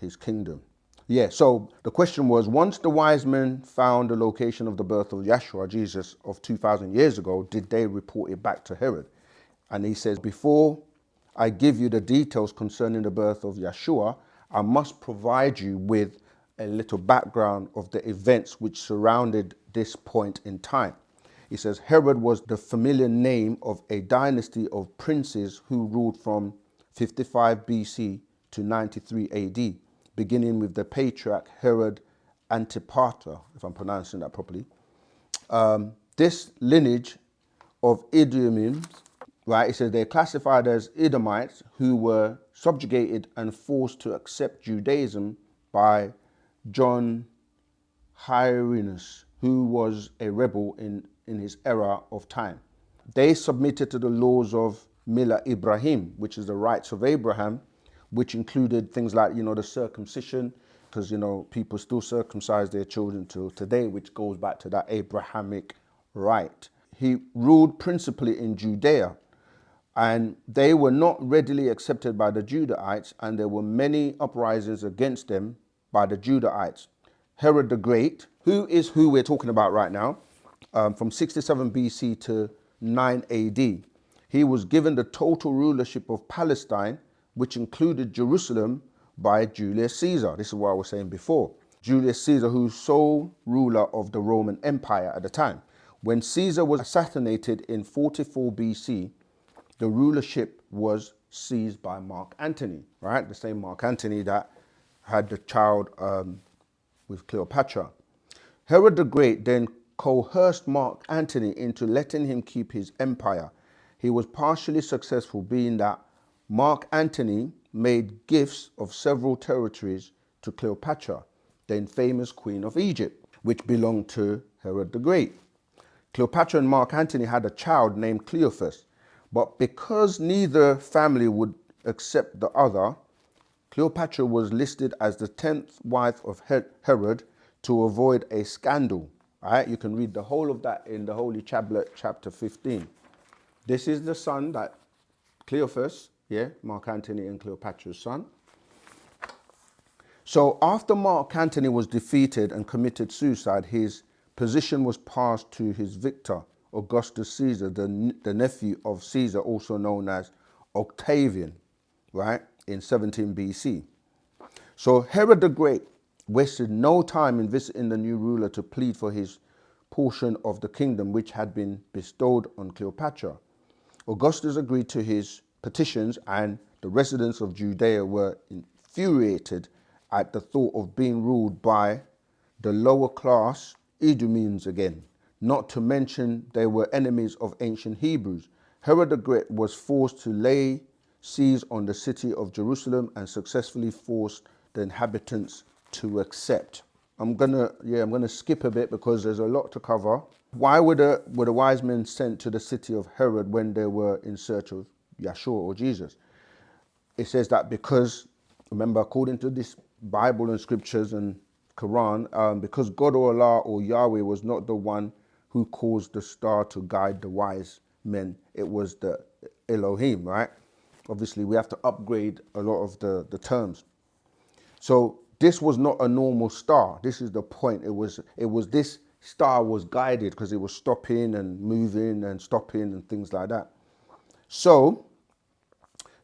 his kingdom. Yeah, so the question was, once the wise men found the location of the birth of Yashua, Jesus of 2,000 years ago, did they report it back to Herod? And he says, before I give you the details concerning the birth of Yashua, I must provide you with a little background of the events which surrounded this point in time. He says, Herod was the familiar name of a dynasty of princes who ruled from 55 BC to 93 AD, beginning with the patriarch Herod Antipater, if I'm pronouncing that properly. This lineage of Edomites, right, it says they're classified as Edomites who were subjugated and forced to accept Judaism by John Hyrcanus, who was a rebel in his era of time. They submitted to the laws of Mila Ibrahim, which is the rights of Abraham, which included things like, the circumcision, because, people still circumcise their children till today, which goes back to that Abrahamic right. He ruled principally in Judea, and they were not readily accepted by the Judahites, and there were many uprisings against them by the Judahites. Herod the Great, who we're talking about right now, from 67 BC to 9 AD. He was given the total rulership of Palestine, which included Jerusalem, by Julius Caesar. This is what I was saying before. Julius Caesar, who's sole ruler of the Roman Empire at the time. When Caesar was assassinated in 44 BC, the rulership was seized by Mark Antony, right? The same Mark Antony that had the child with Cleopatra. Herod the Great then coerced Mark Antony into letting him keep his empire. He was partially successful, being that Mark Antony made gifts of several territories to Cleopatra, the infamous Queen of Egypt, which belonged to Herod the Great. Cleopatra and Mark Antony had a child named Cleophas, but because neither family would accept the other, Cleopatra was listed as the 10th wife of Herod to avoid a scandal. All right, you can read the whole of that in the Holy Tablet, chapter 15. This is the son that Cleophas, Mark Antony and Cleopatra's son. So after Mark Antony was defeated and committed suicide, his position was passed to his victor, Augustus Caesar, the nephew of Caesar, also known as Octavian, right, in 17 BC. So Herod the Great wasted no time in visiting the new ruler to plead for his portion of the kingdom which had been bestowed on Cleopatra. Augustus agreed to his petitions, and the residents of Judea were infuriated at the thought of being ruled by the lower class Idumeans again, not to mention they were enemies of ancient Hebrews. Herod the Great was forced to lay siege on the city of Jerusalem and successfully forced the inhabitants to accept. I'm gonna skip a bit because there's a lot to cover. Why were the wise men sent to the city of Herod when they were in search of Yashua or Jesus? It says that because, remember, according to this Bible and scriptures and Quran, because God or Allah or Yahweh was not the one who caused the star to guide the wise men. It was the Elohim, right? Obviously, we have to upgrade a lot of the terms. So this was not a normal star. This is the point. It was this star was guided because it was stopping and moving and stopping and things like that. So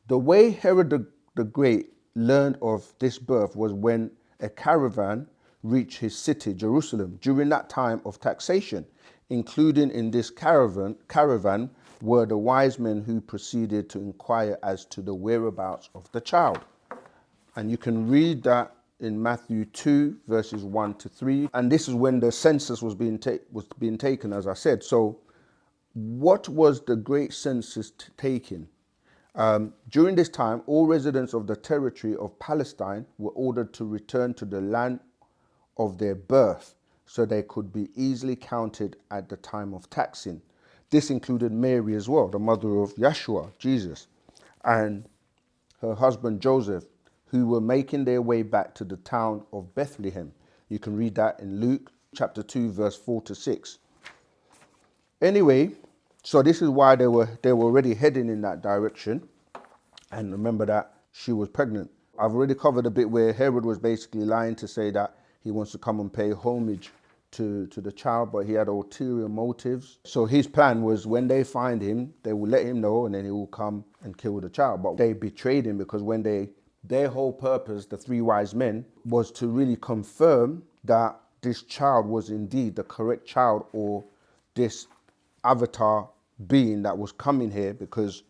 the way Herod the Great learned of this birth was when a caravan reached his city, Jerusalem, during that time of taxation. Including in this caravan were the wise men who proceeded to inquire as to the whereabouts of the child. And you can read that in Matthew 2, verses 1 to 3. And this is when the census was being taken, as I said. So what was the great census taking? During this time, all residents of the territory of Palestine were ordered to return to the land of their birth so they could be easily counted at the time of taxing. This included Mary as well, the mother of Yashua, Jesus, and her husband Joseph, who were making their way back to the town of Bethlehem. You can read that in Luke chapter 2, verse 4 to 6. Anyway, so this is why they were already heading in that direction. And remember that she was pregnant. I've already covered a bit where Herod was basically lying to say that he wants to come and pay homage to the child, but he had ulterior motives. So his plan was when they find him, they will let him know and then he will come and kill the child. But they betrayed him because when their whole purpose, the three wise men, was to really confirm that this child was indeed the correct child or this avatar being that was coming here, because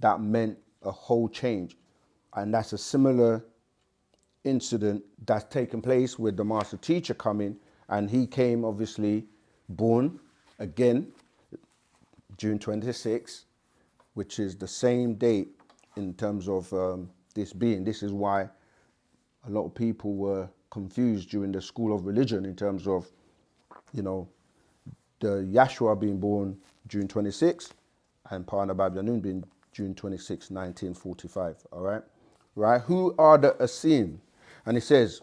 that meant a whole change. And that's a similar incident that's taken place with the master teacher coming, and he came obviously born again June 26, which is the same date in terms of this being. This is why a lot of people were confused during the school of religion in terms of, the Yashua being born June 26 and Parna Babylon being June 26, 1945, all right? Right, who are the Essene? And it says,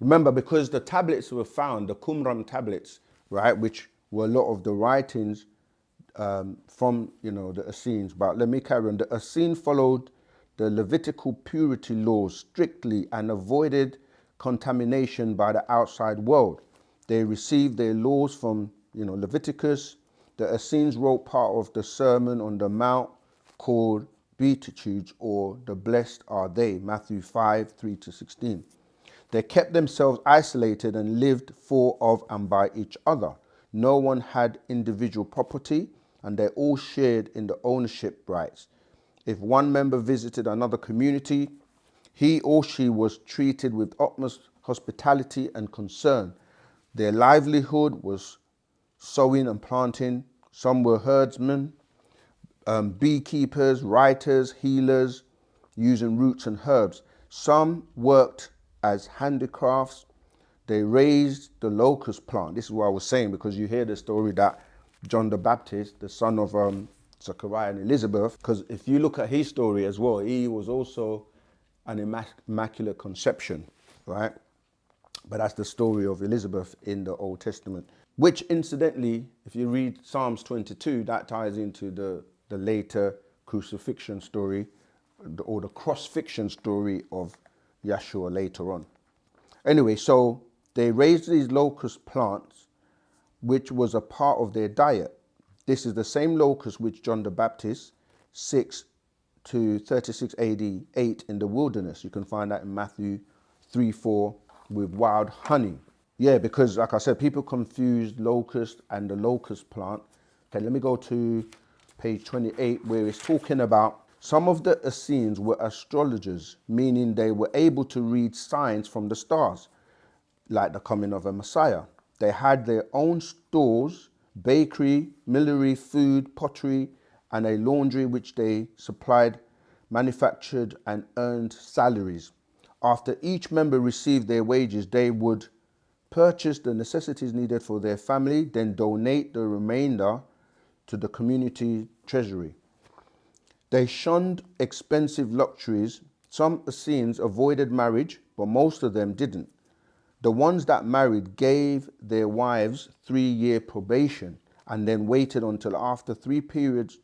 remember, because the tablets were found, the Qumran tablets, right, which were a lot of the writings from, the Essenes. But let me carry on. The Essene followed the Levitical purity laws strictly and avoided contamination by the outside world. They received their laws from, Leviticus. The Essenes wrote part of the Sermon on the Mount called Beatitudes, or the blessed are they, Matthew 5, 3 to 16. They kept themselves isolated and lived for, of, and by each other. No one had individual property, and they all shared in the ownership rights. If one member visited another community, he or she was treated with utmost hospitality and concern. Their livelihood was sowing and planting. Some were herdsmen, beekeepers, writers, healers, using roots and herbs. Some worked as handicrafts. they raised the locust plant. This is what I was saying, because you hear the story that John the Baptist, the son of Zechariah and Elizabeth, because if you look at his story as well, he was also an immaculate conception, right? But that's the story of Elizabeth in the Old Testament, which incidentally, if you read Psalms 22, that ties into the later crucifixion story, or the cross-fiction story of Yashua later on. Anyway, so they raised these locust plants, which was a part of their diet. This is the same locust which John the Baptist, 6 to 36 AD, ate in the wilderness. You can find that in Matthew 3:4 with wild honey. Yeah, because like I said, people confused locust and the locust plant. Okay, let me go to page 28, where it's talking about some of the Essenes were astrologers, meaning they were able to read signs from the stars, like the coming of a Messiah. They had their own stores, bakery, millinery, food, pottery, and a laundry which they supplied, manufactured, and earned salaries. After each member received their wages, they would purchase the necessities needed for their family, then donate the remainder to the community treasury. They shunned expensive luxuries. Some Essenes avoided marriage, but most of them didn't. The ones that married gave their wives 3-year probation and then waited until after 3 periods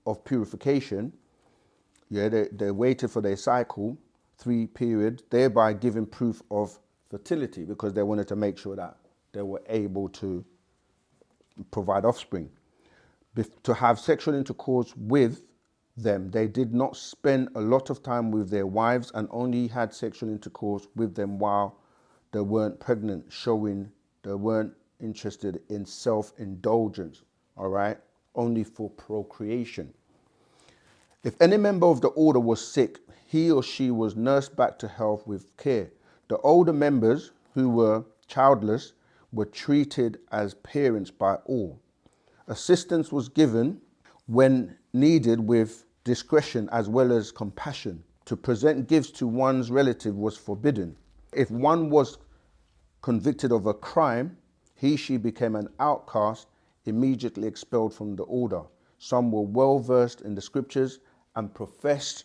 of purification. Yeah, they waited for their cycle, 3 periods, thereby giving proof of fertility, because they wanted to make sure that they were able to provide offspring. To have sexual intercourse with them, they did not spend a lot of time with their wives and only had sexual intercourse with them while they weren't pregnant, showing they weren't interested in self-indulgence, all right? Only for procreation. If any member of the order was sick, he or she was nursed back to health with care. The older members who were childless were treated as parents by all. Assistance was given when needed with discretion as well as compassion. To present gifts to one's relative was forbidden. If one was convicted of a crime, she became an outcast, immediately expelled from the order. Some were well versed in the scriptures and professed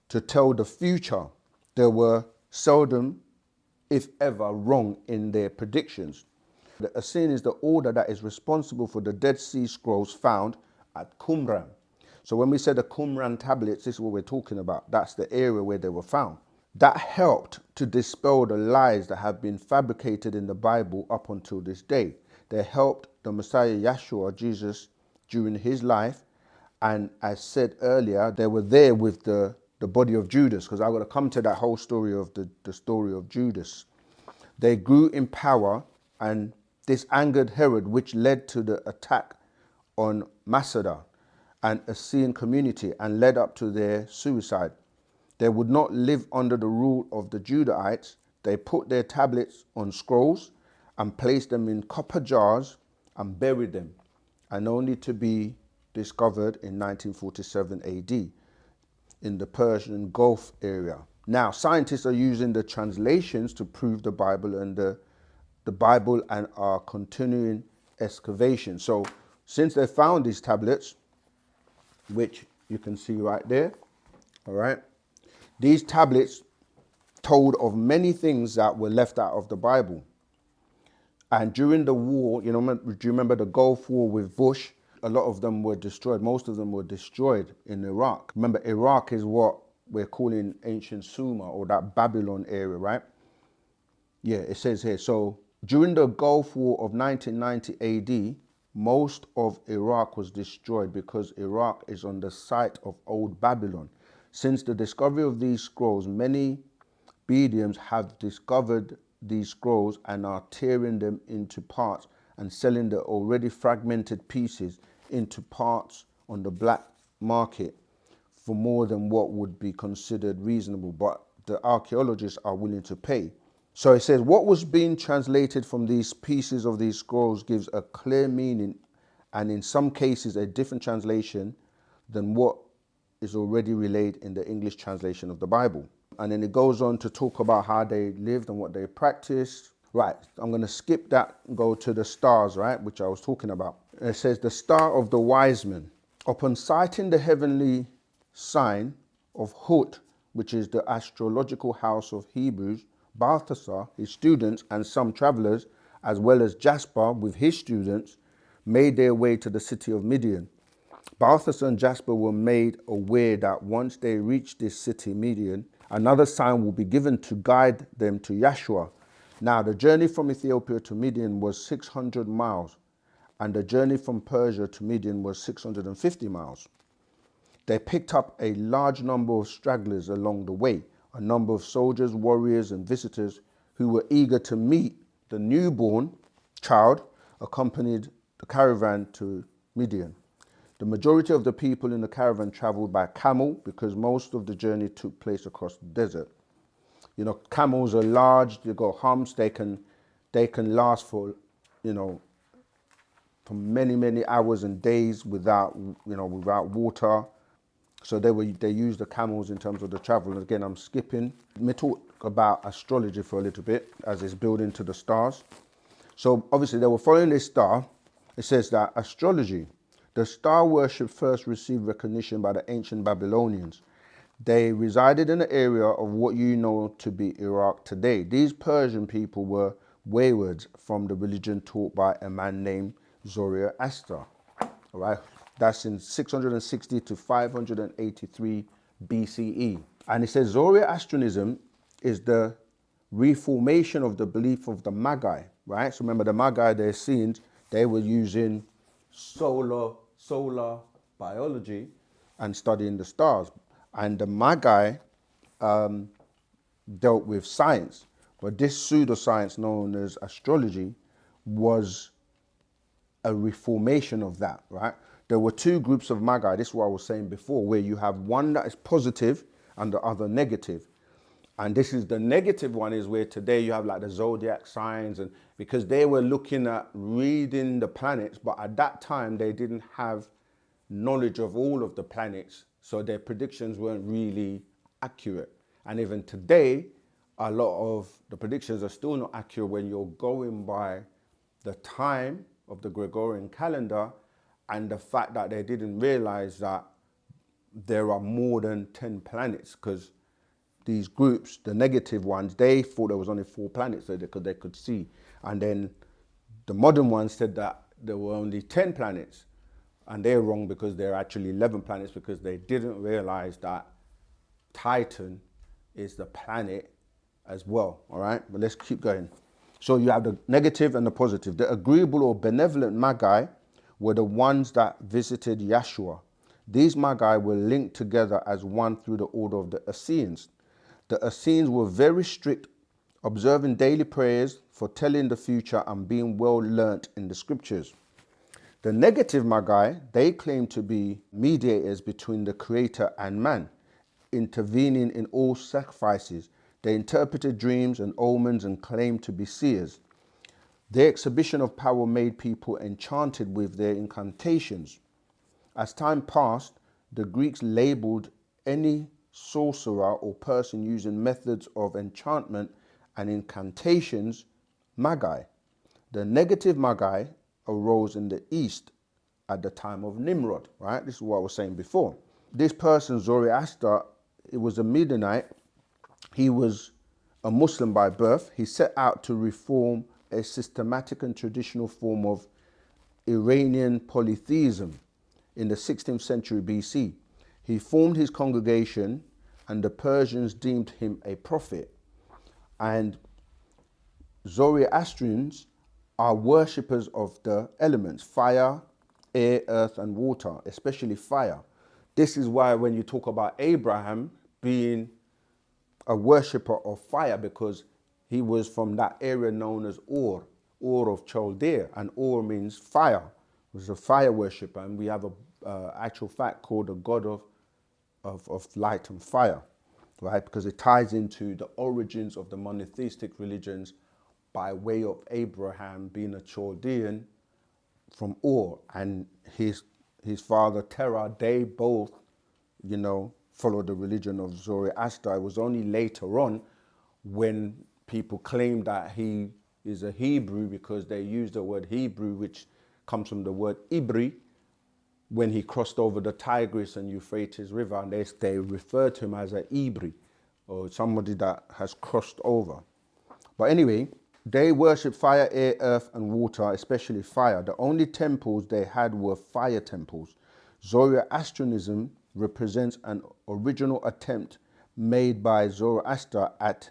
to tell the future. They were seldom, if ever, wrong in their predictions. The Essene is the order that is responsible for the Dead Sea Scrolls found at Qumran. So when we said the Qumran tablets, this is what we're talking about. That's the area where they were found. That helped to dispel the lies that have been fabricated in the Bible up until this day. They helped the Messiah Yashua, Jesus, during his life. And as said earlier, they were there with the body of Judas, because I'm going to come to that whole story of the story of Judas. They grew in power, and this angered Herod, which led to the attack on Masada, an Essene community, and led up to their suicide. They would not live under the rule of the Judahites. They put their tablets on scrolls and placed them in copper jars and buried them, and only to be discovered in 1947 AD in the Persian Gulf area. Now, scientists are using the translations to prove the Bible and are continuing excavation. So since they found these tablets, which you can see right there, all right, these tablets told of many things that were left out of the Bible. And during the war, do you remember the Gulf War with Bush? A lot of them were destroyed. Most of them were destroyed in Iraq. Remember, Iraq is what we're calling ancient Sumer, or that Babylon area, right? Yeah, it says here. So during the Gulf War of 1990 AD, most of Iraq was destroyed because Iraq is on the site of old Babylon. Since the discovery of these scrolls, many mediums have discovered these scrolls and are tearing them into parts and selling the already fragmented pieces into parts on the black market for more than what would be considered reasonable, but the archaeologists are willing to pay. So it says what was being translated from these pieces of these scrolls gives a clear meaning, and in some cases a different translation than what is already relayed in the English translation of the Bible. And then it goes on to talk about how they lived and what they practiced. Right, I'm going to skip that and go to the stars, right, which I was talking about. It says, the star of the wise men. Upon sighting the heavenly sign of Hut, which is the astrological house of Hebrews, Balthasar, his students, and some travelers, as well as Jasper with his students, made their way to the city of Midian. Balthasar and Jasper were made aware that once they reached this city, Midian, another sign will be given to guide them to Yashua. Now, the journey from Ethiopia to Midian was 600 miles, and the journey from Persia to Midian was 650 miles. They picked up a large number of stragglers along the way, a number of soldiers, warriors, and visitors who were eager to meet the newborn child, accompanied the caravan to Midian. The majority of the people in the caravan traveled by camel because most of the journey took place across the desert. You know, camels are large, they got humps, they can last for, you know, for many, many hours and days without water. So they use the camels in terms of the travel. And again, I'm skipping. Let me talk about astrology for a little bit as it's building to the stars. So obviously they were following this star. It says that astrology, the star worship first received recognition by the ancient Babylonians. They resided in the area of what you know to be Iraq today. These Persian people were waywards from the religion taught by a man named Zoroaster. All right, that's in 660 to 583 BCE. And it says Zoroastrianism is the reformation of the belief of the Magi, right? So remember the Magi, they're seen, they were using solar biology and studying the stars. And the Magi dealt with science. But this pseudoscience known as astrology was a reformation of that, right? There were two groups of Magi, this is what I was saying before, where you have one that is positive and the other negative. And this is the negative one is where today you have like the Zodiac signs, and because they were looking at reading the planets, but at that time they didn't have knowledge of all of the planets, so their predictions weren't really accurate. And even today, a lot of the predictions are still not accurate when you're going by the time of the Gregorian calendar and the fact that they didn't realize that there are more than 10 planets, because these groups, the negative ones, they thought there was only 4 planets that they could see. And then the modern ones said that there were only 10 planets. And they're wrong because there are actually 11 planets, because they didn't realize that Titan is the planet as well, all right? But let's keep going. So you have the negative and the positive. The agreeable or benevolent Magi were the ones that visited Yashua. These Magi were linked together as one through the order of the Essenes. The Essenes were very strict, observing daily prayers, foretelling the future, and being well learnt in the scriptures. The negative Magi, they claim to be mediators between the Creator and man, intervening in all sacrifices. They interpreted dreams and omens and claimed to be seers. Their exhibition of power made people enchanted with their incantations. As time passed, the Greeks labeled any sorcerer or person using methods of enchantment and incantations Magi. The negative Magi arose in the East at the time of Nimrod, right? This is what I was saying before. This person, Zoroaster, it was a Midianite. He was a Muslim by birth. He set out to reform a systematic and traditional form of Iranian polytheism in the 16th century BC. He formed his congregation and the Persians deemed him a prophet. And Zoroastrians are worshippers of the elements, fire, air, earth, and water, especially fire. This is why when you talk about Abraham being a worshipper of fire, because he was from that area known as Ur of Chaldea, and Ur means fire. He was a fire worshipper, and we have a actual fact called the god of light and fire, right? Because it ties into the origins of the monotheistic religions by way of Abraham being a Chaldean from Ur, and his father Terah. They both, you know, followed the religion of Zoroaster. It was only later on when people claimed that he is a Hebrew because they use the word Hebrew, which comes from the word Ibri, when he crossed over the Tigris and Euphrates River, and they refer to him as an Ibri, or somebody that has crossed over. But anyway, they worship fire, air, earth, and water, especially fire. The only temples they had were fire temples. Zoroastrianism represents an original attempt made by Zoroaster at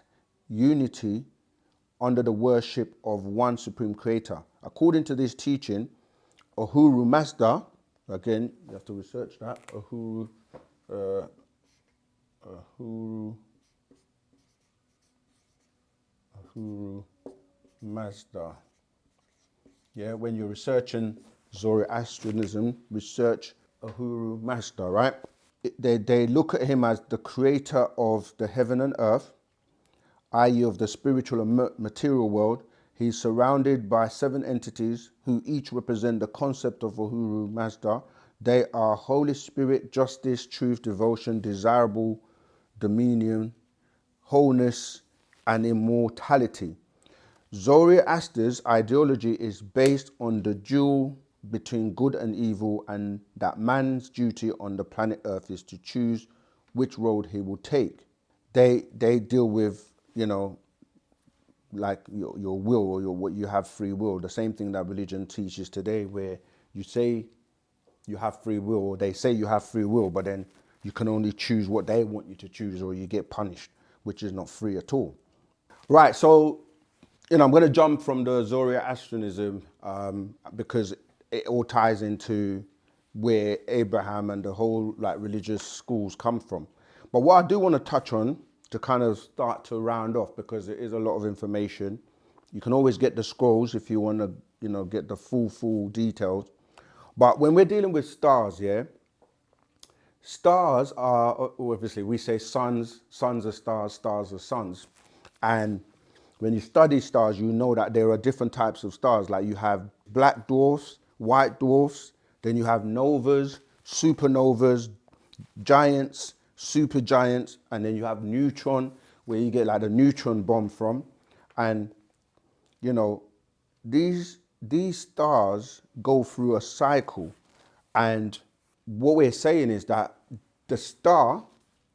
unity under the worship of one supreme creator. According to this teaching, Ahura Mazda, again, you have to research that, Ahura Mazda. Yeah, when you're researching Zoroastrianism, research Ahura Mazda, right? They look at him as the creator of the heaven and earth, i.e. of the spiritual and material world. He's surrounded by 7 entities who each represent the concept of Ahura Mazda. They are Holy Spirit, justice, truth, devotion, desirable, dominion, wholeness, and immortality. Zoroaster's ideology is based on the duel between good and evil, and that man's duty on the planet Earth is to choose which road he will take. They deal with, you know, like your will, or what you have free will. The same thing that religion teaches today, where you say you have free will, or they say you have free will, but then you can only choose what they want you to choose, or you get punished, which is not free at all. Right, so, you know, I'm going to jump from the Zoroastrianism because it all ties into where Abraham and the whole like religious schools come from. But what I do want to touch on to kind of start to round off, because it is a lot of information. You can always get the scrolls if you want to, you know, get the full details. But when we're dealing with stars, yeah, stars are, obviously we say suns are stars, stars are suns. And when you study stars, you know that there are different types of stars. Like you have black dwarfs, white dwarfs, then you have novas, supernovas, giants, supergiants, and then you have neutron, where you get like the neutron bomb from. And, you know, these stars go through a cycle. And what we're saying is that the star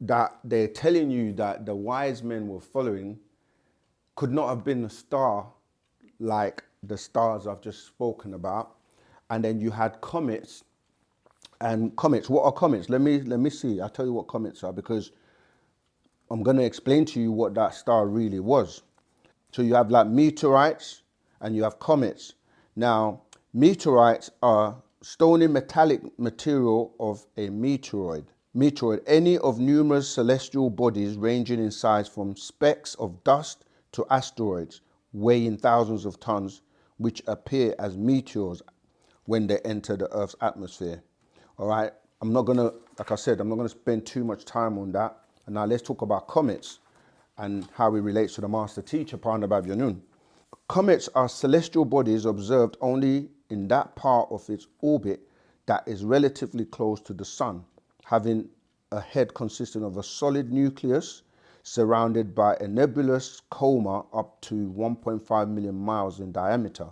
that they're telling you that the wise men were following could not have been a star like the stars I've just spoken about. And then you had comets. And comets, what are comets? Let me see. I'll tell you what comets are, because I'm going to explain to you what that star really was. So you have like meteorites and you have comets. Now, meteorites are stony metallic material of a meteoroid. Meteoroid, any of numerous celestial bodies ranging in size from specks of dust to asteroids, weighing thousands of tons, which appear as meteors when they enter the Earth's atmosphere. All right, I'm not gonna, like I said, I'm not gonna spend too much time on that. And now let's talk about comets and how it relates to the master teacher, Panda Babyanun. Comets are celestial bodies observed only in that part of its orbit that is relatively close to the sun, having a head consisting of a solid nucleus surrounded by a nebulous coma up to 1.5 million miles in diameter.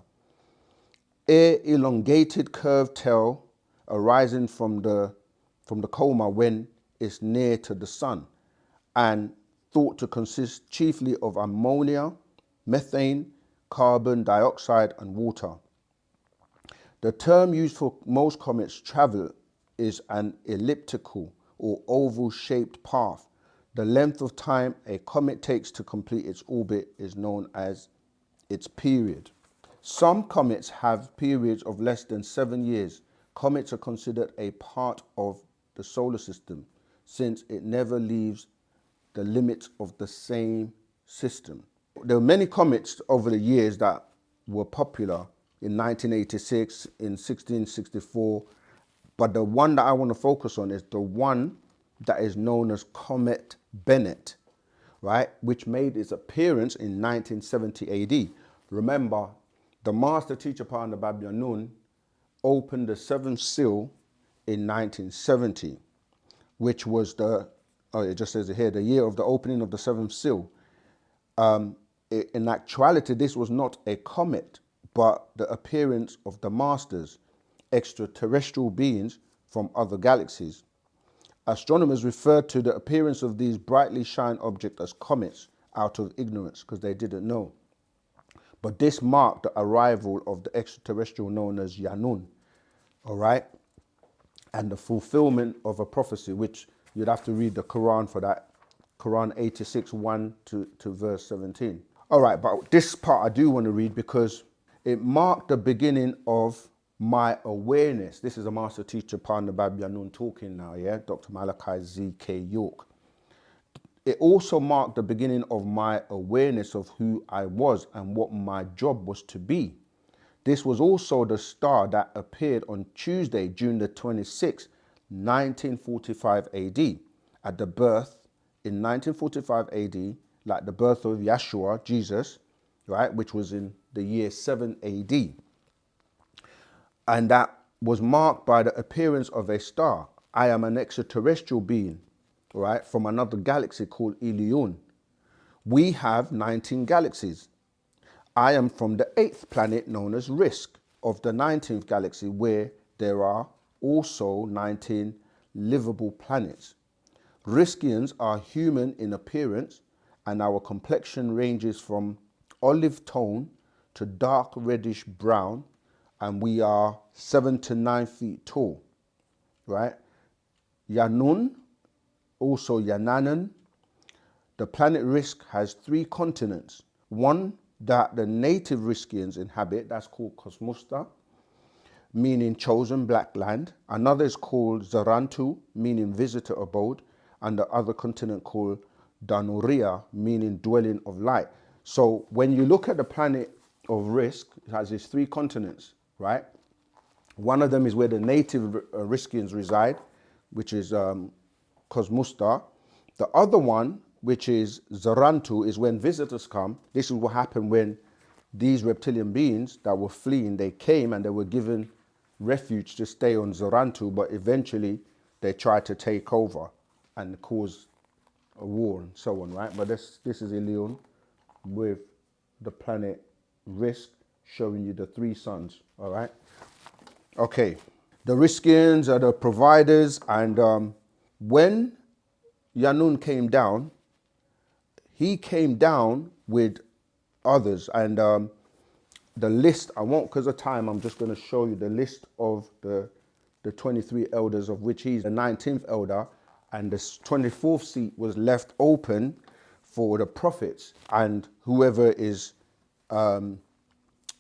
A elongated curved tail arising from the coma when it's near to the sun, and thought to consist chiefly of ammonia, methane, carbon dioxide, and water. The term used for most comets' travel is an elliptical or oval-shaped path. The length of time a comet takes to complete its orbit is known as its period. Some comets have periods of less than 7 years. Comets are considered a part of the solar system since it never leaves the limits of the same system. There were many comets over the years that were popular in 1986, in 1664, but the one that I want to focus on is the one that is known as Comet Bennet, right, which made its appearance in 1970 AD. Remember, the master teacher, Panda Babyanun, opened the seventh seal in 1970, which was it just says it here, the year of the opening of the seventh seal. In actuality, this was not a comet, but the appearance of the masters, extraterrestrial beings from other galaxies. Astronomers refer to the appearance of these brightly shining objects as comets out of ignorance because they didn't know. But this marked the arrival of the extraterrestrial known as Yanun, all right? And the fulfillment of a prophecy, which you'd have to read the Quran for that. Quran 86, 1 to verse 17. All right, but this part I do want to read because it marked the beginning of my awareness. This is a master teacher, Parnabab Yanun, talking now, yeah? Dr. Malachi Z. K. York. It also marked the beginning of my awareness of who I was and what my job was to be. This was also the star that appeared on Tuesday, June the 26th, 1945 AD, at the birth in 1945 AD, like the birth of Yashua, Jesus, right, which was in the year 7 AD. And that was marked by the appearance of a star. I am an extraterrestrial being, right, from another galaxy called Ilion. We have 19 galaxies. I am from the 8th planet known as Risk of the 19th galaxy, where there are also 19 livable planets. Riskians are human in appearance, and our complexion ranges from olive tone to dark reddish brown, and we are 7 to 9 feet tall, right? Yanun, also Yananan, the planet Risk has 3 continents. One that the native Riskians inhabit, that's called Cosmusta, meaning chosen black land. Another is called Zarantu, meaning visitor abode, and the other continent called Danuria, meaning dwelling of light. So when you look at the planet of Risk, it has these 3 continents, right? One of them is where the native Riskians reside, which is Cosmusta. The other one, which is Zarantu, is when visitors come. This is what happened when these reptilian beings that were fleeing, they came and they were given refuge to stay on Zarantu, but eventually they tried to take over and cause a war and so on, right? But this is Ilion with the planet Risk showing you the 3 suns, all right? Okay, the Riskians are the providers, and when Yanun came down, he came down with others, and the list, I won't because of time, I'm just going to show you the list of the 23 elders, of which he's the 19th elder, and the 24th seat was left open for the prophets and whoever is in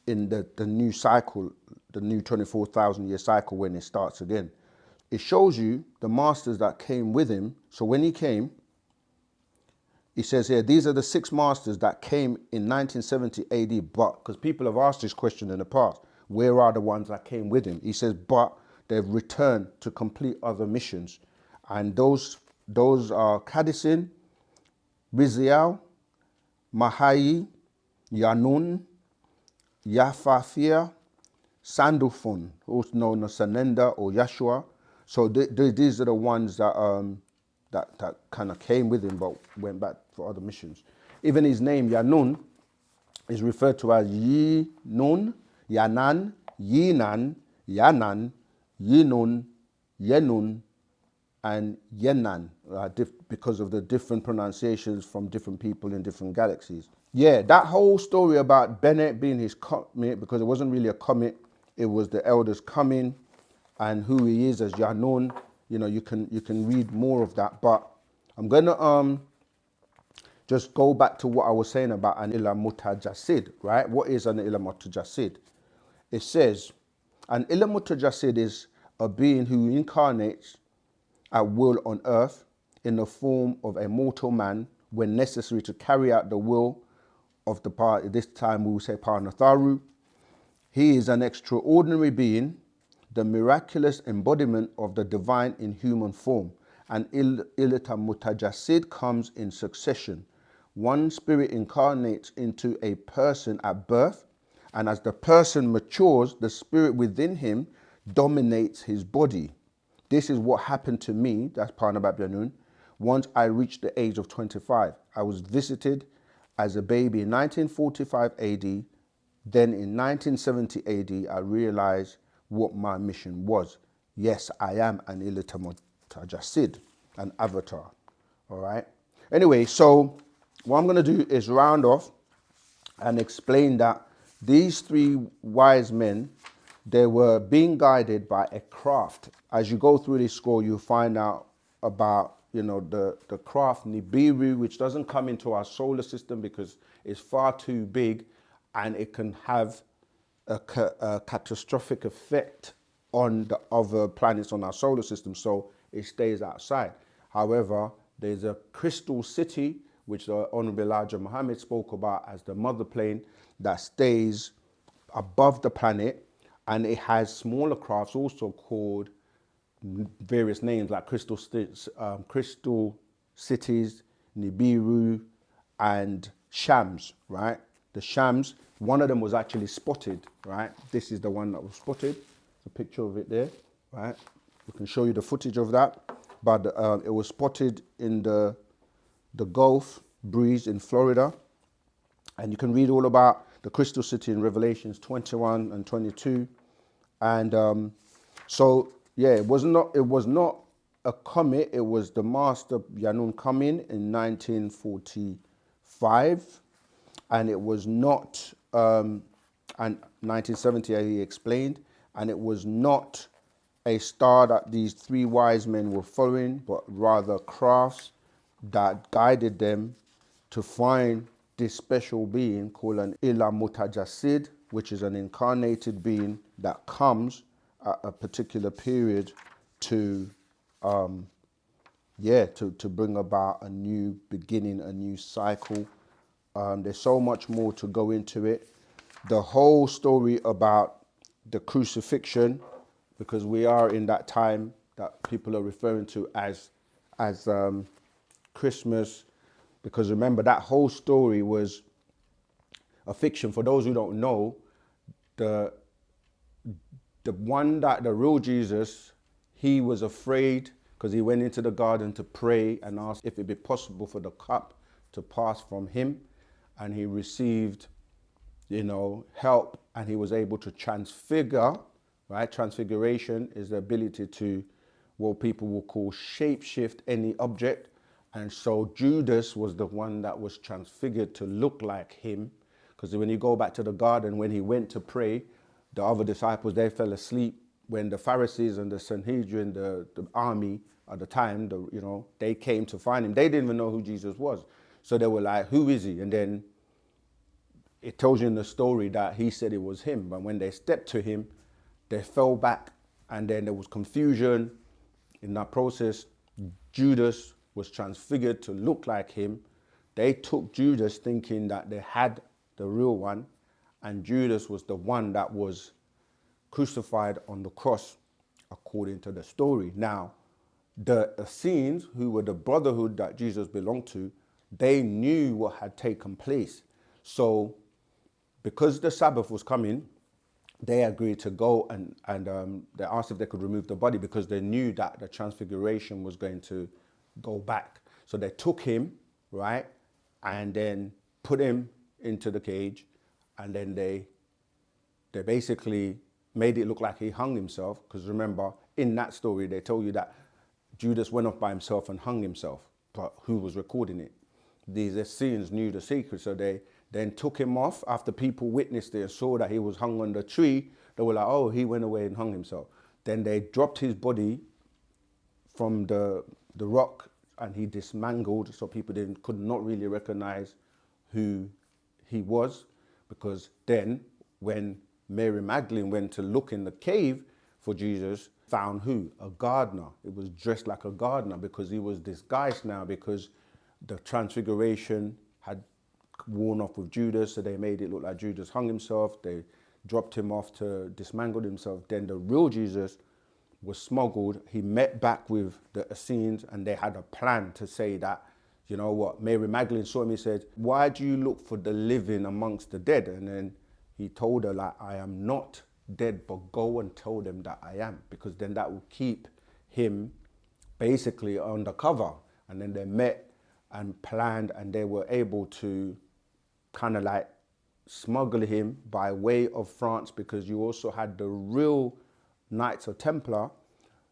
the new cycle, the new 24,000 year cycle when it starts again. It shows you the masters that came with him. So when he came, he says here, these are the 6 masters that came in 1970 AD, but, because people have asked this question in the past, where are the ones that came with him? He says, but they've returned to complete other missions. And those are Kadisin, Rizial, Mahai, Yanun, Yafafia, Sandalphon, also known as Sanenda or Yashua. So these are the ones that that kind of came with him but went back for other missions. Even his name, Yanun, is referred to as Yi-Nun, Yanan, Yinan, Yanan, Yinun, Yenun, and Yenan, because of the different pronunciations from different people in different galaxies. Yeah, that whole story about Bennett being his comet, because it wasn't really a comet, it was the elders coming, and who he is as Yanun. You know, you can read more of that, but I'm gonna just go back to what I was saying about an ilah Mutajassid, right? What is an ilah Mutajassid? It says an ilah Mutajassid is a being who incarnates at will on earth in the form of a mortal man when necessary to carry out the will of the part. This time we will say Parnatharu. He is an extraordinary being, the miraculous embodiment of the divine in human form. And Ilita Mutajassid comes in succession. One spirit incarnates into a person at birth, and as the person matures, the spirit within him dominates his body. This is what happened to me, that's Parnabab Yanun, once I reached the age of 25. I was visited as a baby in 1945 AD. Then in 1970 AD, I realized what my mission was. Yes, I am an Mutajassid, an avatar. All right. Anyway, so what I'm going to do is round off and explain that these three wise men, they were being guided by a craft. As you go through this scroll, you'll find out about, the craft Nibiru, which doesn't come into our solar system because it's far too big and it can have a catastrophic effect on the other planets on our solar system, so it stays outside. However, there's a crystal city, which the Honorable Elijah Muhammad spoke about as the mother plane, that stays above the planet, and it has smaller crafts also called various names like crystal cities, Nibiru, and Shams, right? The Shams, one of them was actually spotted, right? This is the one that was spotted. There's a picture of it there, right? We can show you the footage of that. But it was spotted in the Gulf breeze in Florida. And you can read all about the Crystal City in Revelations 21 and 22. And so, yeah, it was not a comet. It was the Master Yanun coming in 1945. And it was not, and 1970, he explained, and it was not a star that these three wise men were following, but rather crafts that guided them to find this special being called an ilah Mutajassid, which is an incarnated being that comes at a particular period to bring about a new beginning, a new cycle. There's so much more to go into it. The whole story about the crucifixion, because we are in that time that people are referring to as Christmas, because remember that whole story was a fiction. For those who don't know, the real Jesus, he was afraid because he went into the garden to pray and asked if it'd be possible for the cup to pass from him, and he received, help, and he was able to transfigure, right? Transfiguration is the ability to, what people will call shapeshift any object. And so Judas was the one that was transfigured to look like him. Because when you go back to the garden, when he went to pray, the other disciples, they fell asleep. When the Pharisees and the Sanhedrin, the army at the time, they came to find him. They didn't even know who Jesus was. So they were like, who is he? And then it tells you in the story that he said it was him. But when they stepped to him, they fell back, and then there was confusion. In that process, Judas was transfigured to look like him. They took Judas thinking that they had the real one, and Judas was the one that was crucified on the cross, according to the story. Now, the Essenes, who were the brotherhood that Jesus belonged to, they knew what had taken place. So, because the Sabbath was coming, they agreed to go and they asked if they could remove the body because they knew that the transfiguration was going to go back. So they took him, right, and then put him into the cage, and then they basically made it look like he hung himself, because remember, in that story, they told you that Judas went off by himself and hung himself, but who was recording it? These Essenes knew the secret, so they then took him off after people witnessed it and saw that he was hung on the tree. They were like, oh, he went away and hung himself. Then they dropped his body from the rock, and he dismangled, so people could not really recognize who he was, because then when Mary Magdalene went to look in the cave for Jesus, found who? A gardener. It was dressed like a gardener because he was disguised now, because the transfiguration had worn off with Judas, so they made it look like Judas hung himself. They dropped him off to dismangle himself. Then the real Jesus was smuggled. He met back with the Essenes, and they had a plan to say that, you know what, Mary Magdalene saw him, he said, why do you look for the living amongst the dead? And then he told her, like, I am not dead, but go and tell them that I am, because then that will keep him basically undercover. And then they met and planned, and they were able to kind of like smuggle him by way of France, because you also had the real Knights of Templar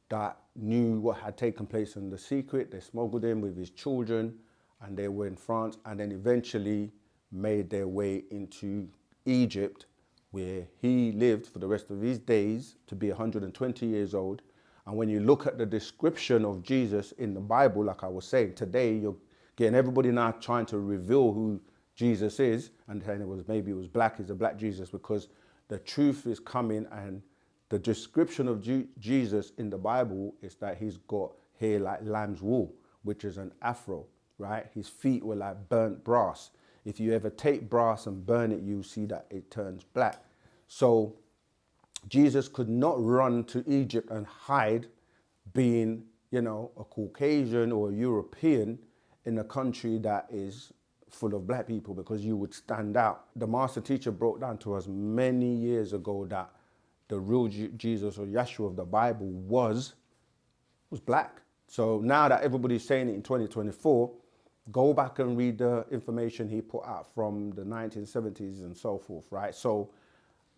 that knew what had taken place in the secret. They smuggled him with his children, and they were in France, and then eventually made their way into Egypt, where he lived for the rest of his days to be 120 years old. And when you look at the description of Jesus in the Bible, like I was saying, today you're getting everybody now trying to reveal who Jesus is, and saying maybe it was black, is a black Jesus, because the truth is coming, and the description of Jesus in the Bible is that he's got hair like lamb's wool, which is an afro, right? His feet were like burnt brass. If you ever take brass and burn it, you see that it turns black. So Jesus could not run to Egypt and hide, being, you know, a Caucasian or a European in a country that is full of black people, because you would stand out. The master teacher broke down to us many years ago that the real Jesus, or Yashua of the Bible, was black. So now that everybody's saying it in 2024, go back and read the information he put out from the 1970s and so forth, right? So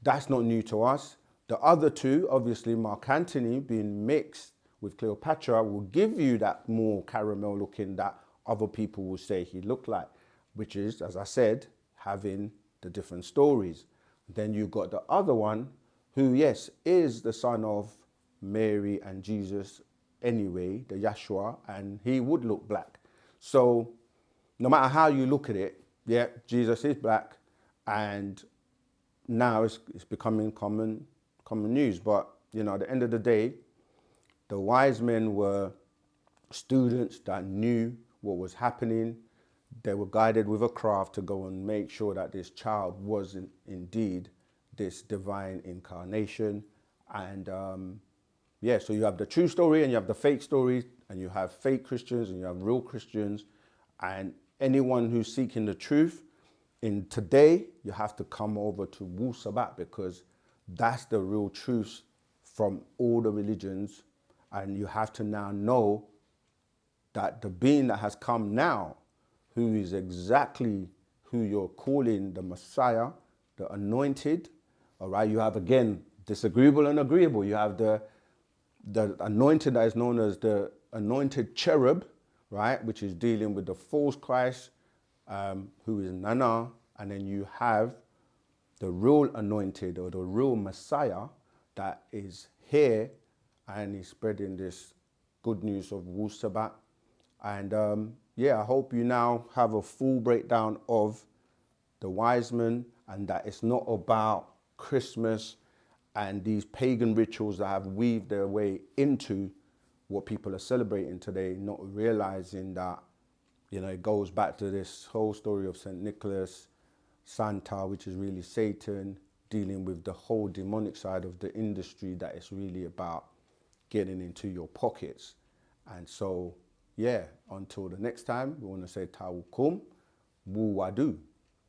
that's not new to us. The other two, obviously Mark Antony being mixed with Cleopatra, will give you that more caramel looking that other people will say he looked like, which is, as I said, having the different stories. Then you got the other one, who, yes, is the son of Mary and Jesus anyway, the Yashua, and he would look black. So no matter how you look at it, yeah, Jesus is black, and now it's becoming common news. But, you know, at the end of the day, the wise men were students that knew what was happening. They were guided with a craft to go and make sure that this child was indeed this divine incarnation. And yeah, so you have the true story and you have the fake story, and you have fake Christians and you have real Christians. And anyone who's seeking the truth in today, you have to come over to Wu Sabat, because that's the real truth from all the religions. And you have to now know that the being that has come now, who is exactly who you're calling the Messiah, the anointed, all right? You have, again, disagreeable and agreeable. You have the anointed that is known as the anointed cherub, right? Which is dealing with the false Christ, who is Nana. And then you have the real anointed, or the real Messiah, that is here, and he's spreading this good news of Wu Sabat. And yeah, I hope you now have a full breakdown of the wise men, and that it's not about Christmas and these pagan rituals that have weaved their way into what people are celebrating today, not realizing that, you know, it goes back to this whole story of St. Nicholas, Santa, which is really Satan, dealing with the whole demonic side of the industry, that it's really about getting into your pockets. And so, yeah, until the next time, we want to say Tawukum, Wu Wadu.